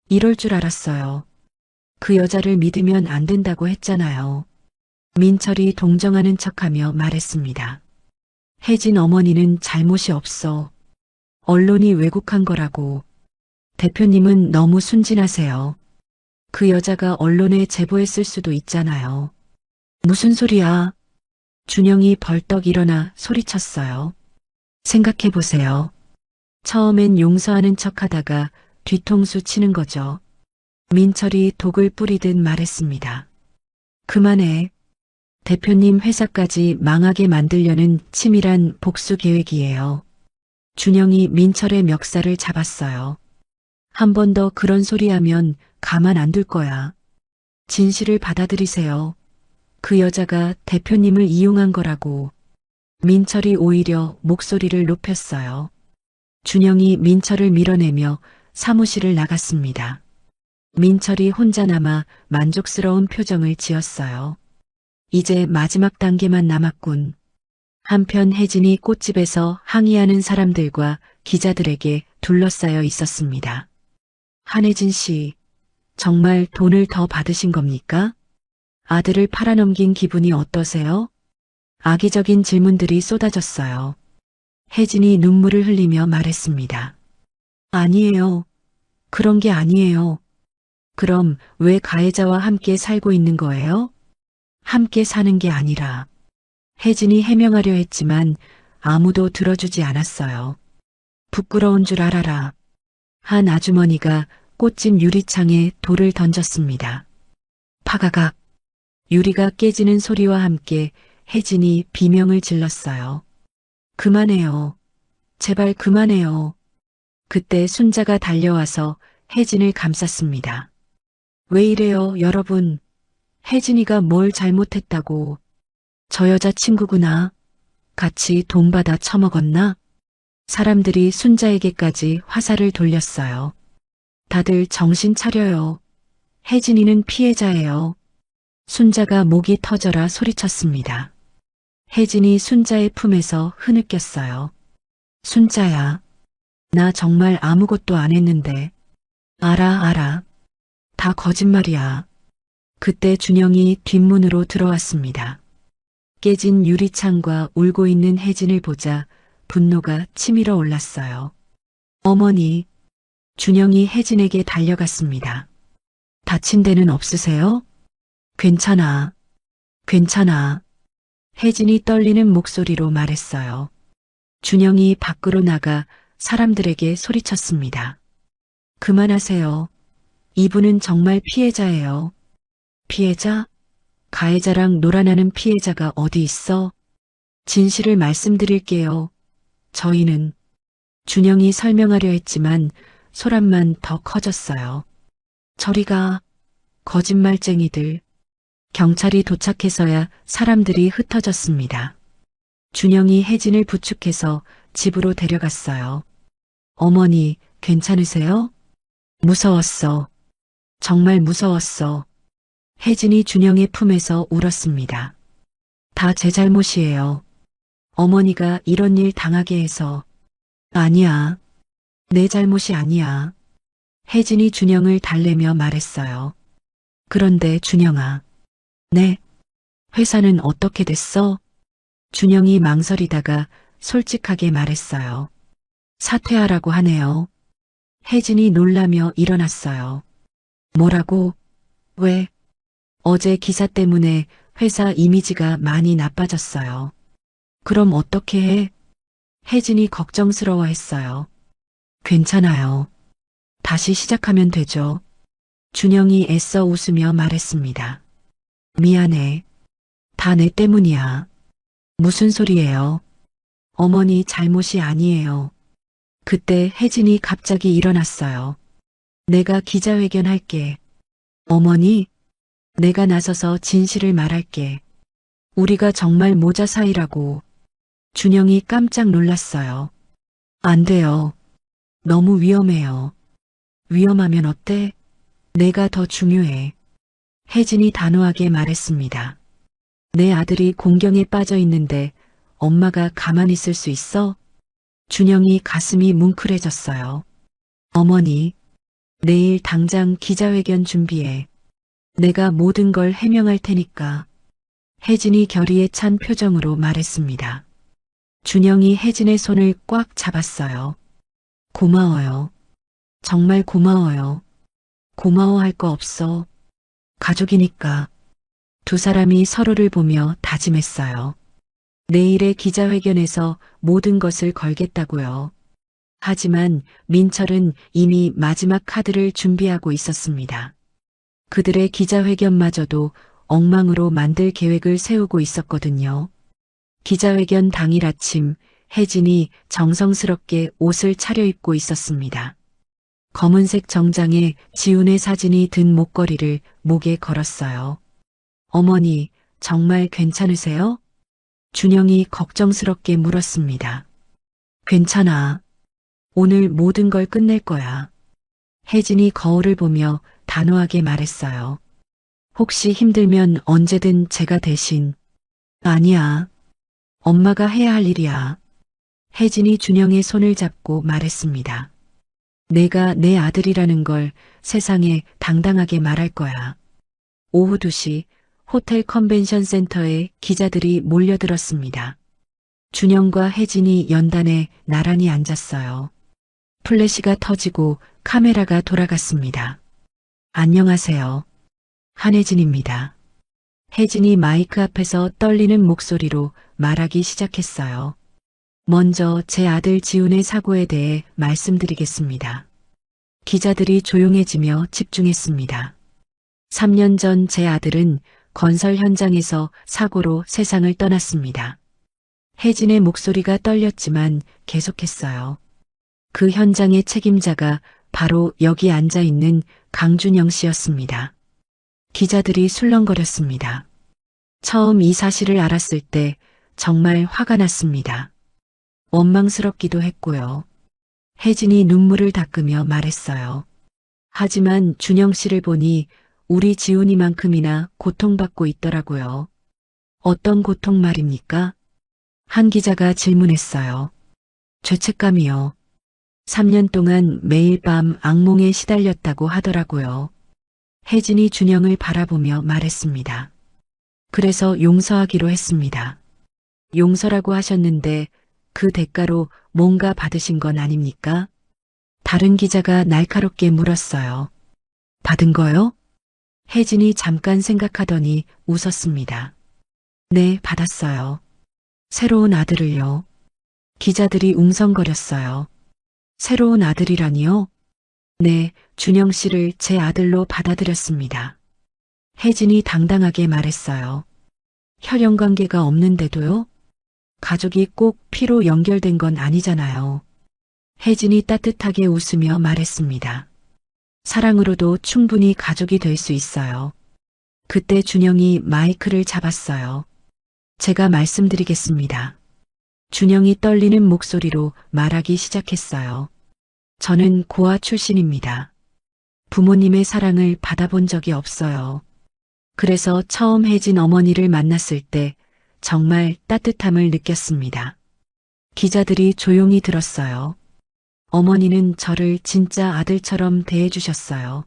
이럴 줄 알았어요. 그 여자를 믿으면 안 된다고 했잖아요. 민철이 동정하는 척하며 말했습니다. 혜진 어머니는 잘못이 없어. 언론이 왜곡한 거라고. 대표님은 너무 순진하세요. 그 여자가 언론에 제보했을 수도 있잖아요. 무슨 소리야? 준영이 벌떡 일어나 소리쳤어요. 생각해보세요. 처음엔 용서하는 척하다가 뒤통수 치는 거죠. 민철이 독을 뿌리듯 말했습니다. 그만해. 대표님 회사까지 망하게 만들려는 치밀한 복수 계획이에요. 준영이 민철의 멱살을 잡았어요. 한 번 더 그런 소리 하면 가만 안 둘 거야. 진실을 받아들이세요. 그 여자가 대표님을 이용한 거라고. 민철이 오히려 목소리를 높였어요. 준영이 민철을 밀어내며 사무실을 나갔습니다. 민철이 혼자 남아 만족스러운 표정을 지었어요. 이제 마지막 단계만 남았군. 한편 혜진이 꽃집에서 항의하는 사람들과 기자들에게 둘러싸여 있었습니다. 한혜진 씨, 정말 돈을 더 받으신 겁니까? 아들을 팔아넘긴 기분이 어떠세요? 악의적인 질문들이 쏟아졌어요. 혜진이 눈물을 흘리며 말했습니다. 아니에요. 그런 게 아니에요. 그럼 왜 가해자와 함께 살고 있는 거예요? 함께 사는 게 아니라. 혜진이 해명하려 했지만 아무도 들어주지 않았어요. 부끄러운 줄 알아라. 한 아주머니가 꽃집 유리창에 돌을 던졌습니다. 파가각. 유리가 깨지는 소리와 함께 혜진이 비명을 질렀어요. 그만해요. 제발 그만해요. 그때 순자가 달려와서 혜진을 감쌌습니다. 왜 이래요, 여러분? 혜진이가 뭘 잘못했다고. 저 여자 친구구나. 같이 돈 받아 처먹었나? 사람들이 순자에게까지 화살을 돌렸어요. 다들 정신 차려요. 혜진이는 피해자예요. 순자가 목이 터져라 소리쳤습니다. 혜진이 순자의 품에서 흐느꼈어요. 순자야, 나 정말 아무것도 안 했는데. 알아. 다 거짓말이야. 그때 준영이 뒷문으로 들어왔습니다. 깨진 유리창과 울고 있는 혜진을 보자 분노가 치밀어 올랐어요. 어머니, 준영이 혜진에게 달려갔습니다. 다친 데는 없으세요? 괜찮아. 혜진이 떨리는 목소리로 말했어요. 준영이 밖으로 나가 사람들에게 소리쳤습니다. 그만하세요. 이분은 정말 피해자예요. 피해자? 가해자랑 놀아나는 피해자가 어디 있어? 진실을 말씀드릴게요. 저희는 준영이 설명하려 했지만 소란만 더 커졌어요. 저리가 거짓말쟁이들. 경찰이 도착해서야 사람들이 흩어졌습니다. 준영이 혜진을 부축해서 집으로 데려갔어요. 어머니, 괜찮으세요? 무서웠어. 정말 무서웠어. 혜진이 준영의 품에서 울었습니다. 다 제 잘못이에요. 어머니가 이런 일 당하게 해서. 아니야. 내 잘못이 아니야. 혜진이 준영을 달래며 말했어요. 그런데 준영아. 네. 회사는 어떻게 됐어? 준영이 망설이다가 솔직하게 말했어요. 사퇴하라고 하네요. 혜진이 놀라며 일어났어요. 뭐라고? 왜? 어제 기사 때문에 회사 이미지가 많이 나빠졌어요. 그럼 어떻게 해? 혜진이 걱정스러워했어요. 괜찮아요. 다시 시작하면 되죠. 준영이 애써 웃으며 말했습니다. 미안해. 다 내 때문이야. 무슨 소리예요? 어머니 잘못이 아니에요. 그때 혜진이 갑자기 일어났어요. 내가 기자회견 할게. 어머니, 내가 나서서 진실을 말할게. 우리가 정말 모자 사이라고. 준영이 깜짝 놀랐어요. 안 돼요. 너무 위험해요. 위험하면 어때? 내가 더 중요해. 혜진이 단호하게 말했습니다. 내 아들이 공경에 빠져 있는데 엄마가 가만히 있을 수 있어? 준영이 가슴이 뭉클해졌어요. 어머니, 내일 당장 기자회견 준비해. 내가 모든 걸 해명할 테니까. 혜진이 결의에 찬 표정으로 말했습니다. 준영이 혜진의 손을 꽉 잡았어요. 고마워요. 정말 고마워요. 고마워할 거 없어. 가족이니까. 두 사람이 서로를 보며 다짐했어요. 내일의 기자회견에서 모든 것을 걸겠다고요. 하지만 민철은 이미 마지막 카드를 준비하고 있었습니다. 그들의 기자회견마저도 엉망으로 만들 계획을 세우고 있었거든요. 기자회견 당일 아침 혜진이 정성스럽게 옷을 차려입고 있었습니다. 검은색 정장에 지훈의 사진이 든 목걸이를 목에 걸었어요. 어머니, 정말 괜찮으세요? 준영이 걱정스럽게 물었습니다. 괜찮아. 오늘 모든 걸 끝낼 거야. 혜진이 거울을 보며 단호하게 말했어요. 혹시 힘들면 언제든 제가 대신. 아니야. 엄마가 해야 할 일이야. 혜진이 준영의 손을 잡고 말했습니다. 내가 내 아들이라는 걸 세상에 당당하게 말할 거야. 오후 2시 호텔 컨벤션 센터에 기자들이 몰려들었습니다. 준영과 혜진이 연단에 나란히 앉았어요. 플래시가 터지고 카메라가 돌아갔습니다. 안녕하세요. 한혜진입니다. 혜진이 마이크 앞에서 떨리는 목소리로 말하기 시작했어요. 먼저 제 아들 지훈의 사고에 대해 말씀드리겠습니다. 기자들이 조용해지며 집중했습니다. 3년 전 제 아들은 건설 현장에서 사고로 세상을 떠났습니다. 혜진의 목소리가 떨렸지만 계속했어요. 그 현장의 책임자가 바로 여기 앉아 있는 강준영 씨였습니다. 기자들이 술렁거렸습니다. 처음 이 사실을 알았을 때 정말 화가 났습니다. 원망스럽기도 했고요. 혜진이 눈물을 닦으며 말했어요. 하지만 준영 씨를 보니 우리 지훈이만큼이나 고통받고 있더라고요. 어떤 고통 말입니까? 한 기자가 질문했어요. 죄책감이요. 3년 동안 매일 밤 악몽에 시달렸다고 하더라고요. 혜진이 준영을 바라보며 말했습니다. 그래서 용서하기로 했습니다. 용서라고 하셨는데 그 대가로 뭔가 받으신 건 아닙니까? 다른 기자가 날카롭게 물었어요. 받은 거요? 혜진이 잠깐 생각하더니 웃었습니다. 네, 받았어요. 새로운 아들을요. 기자들이 웅성거렸어요. 새로운 아들이라니요? 네, 준영 씨를 제 아들로 받아들였습니다. 혜진이 당당하게 말했어요. 혈연 관계가 없는데도요? 가족이 꼭 피로 연결된 건 아니잖아요. 혜진이 따뜻하게 웃으며 말했습니다. 사랑으로도 충분히 가족이 될 수 있어요. 그때 준영이 마이크를 잡았어요. 제가 말씀드리겠습니다. 준영이 떨리는 목소리로 말하기 시작했어요. 저는 고아 출신입니다. 부모님의 사랑을 받아본 적이 없어요. 그래서 처음 혜진 어머니를 만났을 때 정말 따뜻함을 느꼈습니다. 기자들이 조용히 들었어요. 어머니는 저를 진짜 아들처럼 대해주셨어요.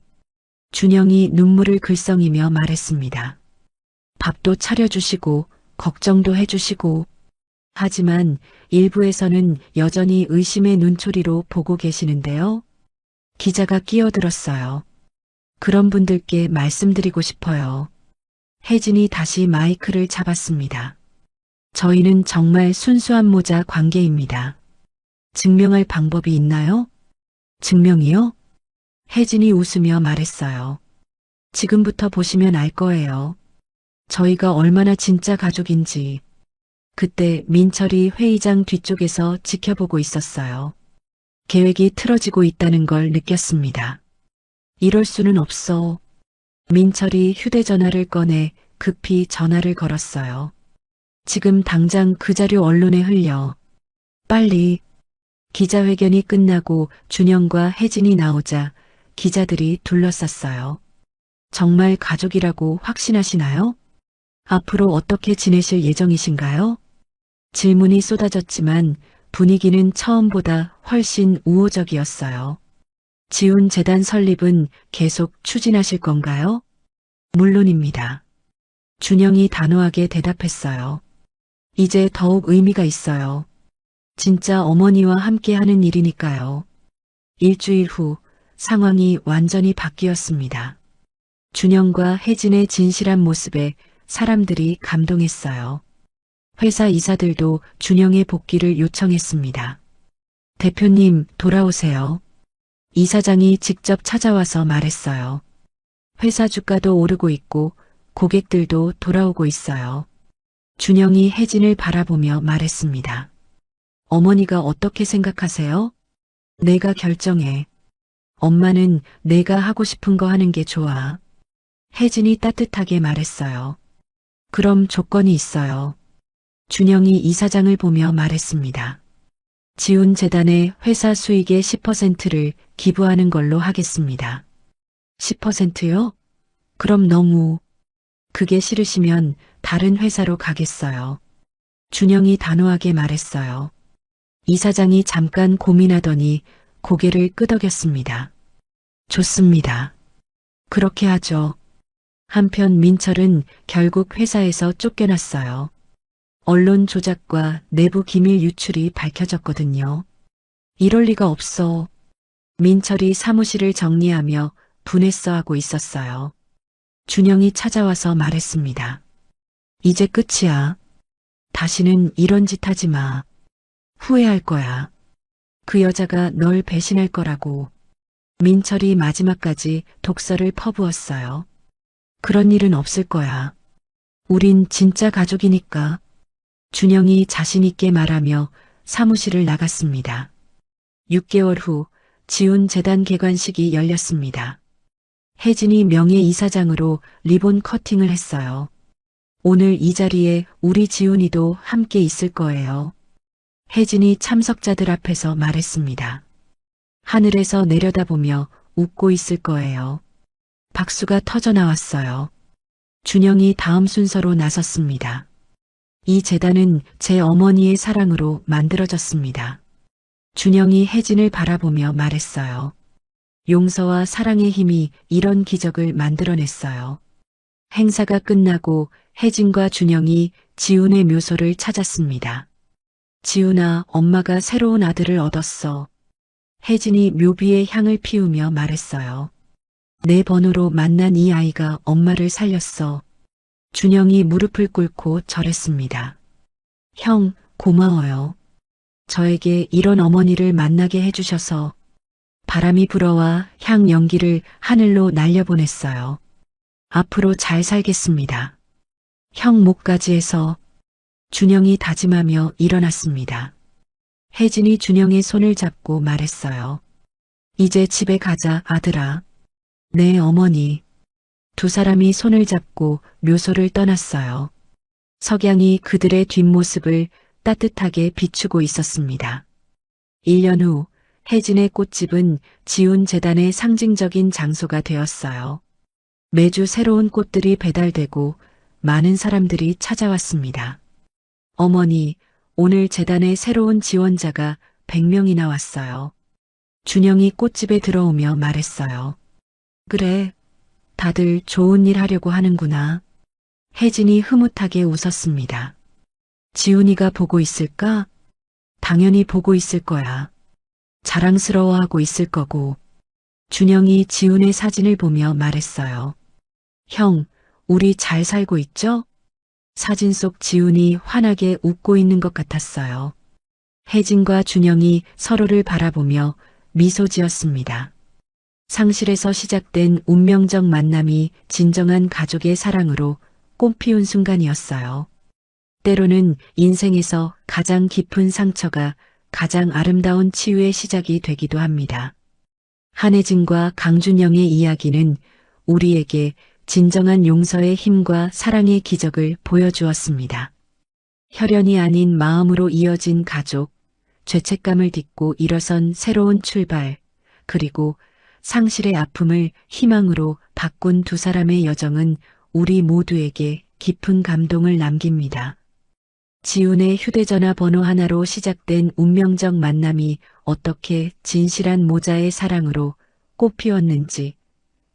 준영이 눈물을 글썽이며 말했습니다. 밥도 차려주시고 걱정도 해주시고 하지만 일부에서는 여전히 의심의 눈초리로 보고 계시는데요. 기자가 끼어들었어요. 그런 분들께 말씀드리고 싶어요. 혜진이 다시 마이크를 잡았습니다. 저희는 정말 순수한 모자 관계입니다. 증명할 방법이 있나요? 증명이요? 혜진이 웃으며 말했어요. 지금부터 보시면 알 거예요. 저희가 얼마나 진짜 가족인지. 그때 민철이 회의장 뒤쪽에서 지켜보고 있었어요. 계획이 틀어지고 있다는 걸 느꼈습니다. 이럴 수는 없어. 민철이 휴대전화를 꺼내 급히 전화를 걸었어요. 지금 당장 그 자료 언론에 흘려. 빨리. 기자회견이 끝나고 준영과 혜진이 나오자 기자들이 둘러쌌어요. 정말 가족이라고 확신하시나요? 앞으로 어떻게 지내실 예정이신가요? 질문이 쏟아졌지만 분위기는 처음보다 훨씬 우호적이었어요. 지훈 재단 설립은 계속 추진하실 건가요? 물론입니다. 준영이 단호하게 대답했어요. 이제 더욱 의미가 있어요. 진짜 어머니와 함께 하는 일이니까요. 일주일 후 상황이 완전히 바뀌었습니다. 준영과 혜진의 진실한 모습에 사람들이 감동했어요. 회사 이사들도 준영의 복귀를 요청했습니다. 대표님, 돌아오세요. 이사장이 직접 찾아와서 말했어요. 회사 주가도 오르고 있고 고객들도 돌아오고 있어요. 준영이 혜진을 바라보며 말했습니다. 어머니가 어떻게 생각하세요? 내가 결정해. 엄마는 내가 하고 싶은 거 하는 게 좋아. 혜진이 따뜻하게 말했어요. 그럼 조건이 있어요. 준영이 이사장을 보며 말했습니다. 지훈 재단에 회사 수익의 10%를 기부하는 걸로 하겠습니다. 10%요? 그럼 너무. 그게 싫으시면 다른 회사로 가겠어요. 준영이 단호하게 말했어요. 이사장이 잠깐 고민하더니 고개를 끄덕였습니다. 좋습니다. 그렇게 하죠. 한편 민철은 결국 회사에서 쫓겨났어요. 언론 조작과 내부 기밀 유출이 밝혀졌거든요. 이럴 리가 없어. 민철이 사무실을 정리하며 분해서 하고 있었어요. 준영이 찾아와서 말했습니다. 이제 끝이야. 다시는 이런 짓 하지 마. 후회할 거야. 그 여자가 널 배신할 거라고. 민철이 마지막까지 독서를 퍼부었어요. 그런 일은 없을 거야. 우린 진짜 가족이니까. 준영이 자신 있게 말하며 사무실을 나갔습니다. 6개월 후 지훈 재단 개관식이 열렸습니다. 혜진이 명예이사장으로 리본 커팅을 했어요. 오늘 이 자리에 우리 지훈이도 함께 있을 거예요. 혜진이 참석자들 앞에서 말했습니다. 하늘에서 내려다보며 웃고 있을 거예요. 박수가 터져 나왔어요. 준영이 다음 순서로 나섰습니다. 이 재단은 제 어머니의 사랑으로 만들어졌습니다. 준영이 혜진을 바라보며 말했어요. 용서와 사랑의 힘이 이런 기적을 만들어냈어요. 행사가 끝나고 혜진과 준영이 지훈의 묘소를 찾았습니다. 지훈아, 엄마가 새로운 아들을 얻었어. 혜진이 묘비에 향을 피우며 말했어요. 내 번호로 만난 이 아이가 엄마를 살렸어. 준영이 무릎을 꿇고 절했습니다. 형, 고마워요. 저에게 이런 어머니를 만나게 해주셔서. 바람이 불어와 향 연기를 하늘로 날려보냈어요. 앞으로 잘 살겠습니다. 형 목까지 해서. 준영이 다짐하며 일어났습니다. 혜진이 준영의 손을 잡고 말했어요. 이제 집에 가자, 아들아. 네, 어머니. 두 사람이 손을 잡고 묘소를 떠났어요. 석양이 그들의 뒷모습을 따뜻하게 비추고 있었습니다. 1년 후 혜진의 꽃집은 지훈 재단의 상징적인 장소가 되었어요. 매주 새로운 꽃들이 배달되고 많은 사람들이 찾아왔습니다. 어머니, 오늘 재단의 새로운 지원자가 100명이나 왔어요. 준영이 꽃집에 들어오며 말했어요. 그래, 다들 좋은 일 하려고 하는구나. 혜진이 흐뭇하게 웃었습니다. 지훈이가 보고 있을까? 당연히 보고 있을 거야. 자랑스러워하고 있을 거고. 준영이 지훈의 사진을 보며 말했어요. 형, 우리 잘 살고 있죠? 사진 속 지훈이 환하게 웃고 있는 것 같았어요. 혜진과 준영이 서로를 바라보며 미소 지었습니다. 상실에서 시작된 운명적 만남이 진정한 가족의 사랑으로 꽃피운 순간이었어요. 때로는 인생에서 가장 깊은 상처가 가장 아름다운 치유의 시작이 되기도 합니다. 한혜진과 강준영의 이야기는 우리에게 진정한 용서의 힘과 사랑의 기적을 보여주었습니다. 혈연이 아닌 마음으로 이어진 가족, 죄책감을 딛고 일어선 새로운 출발, 그리고 상실의 아픔을 희망으로 바꾼 두 사람의 여정은 우리 모두에게 깊은 감동을 남깁니다. 지훈의 휴대전화 번호 하나로 시작된 운명적 만남이 어떻게 진실한 모자의 사랑으로 꽃피웠는지,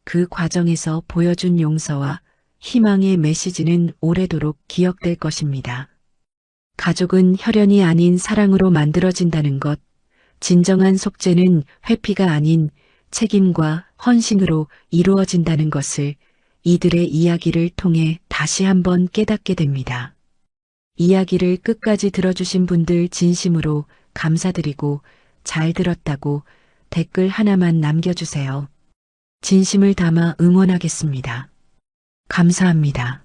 그 과정에서 보여준 용서와 희망의 메시지는 오래도록 기억될 것입니다. 가족은 혈연이 아닌 사랑으로 만들어진다는 것, 진정한 속죄는 회피가 아닌 책임과 헌신으로 이루어진다는 것을 이들의 이야기를 통해 다시 한번 깨닫게 됩니다. 이야기를 끝까지 들어주신 분들 진심으로 감사드리고 잘 들었다고 댓글 하나만 남겨주세요. 진심을 담아 응원하겠습니다. 감사합니다.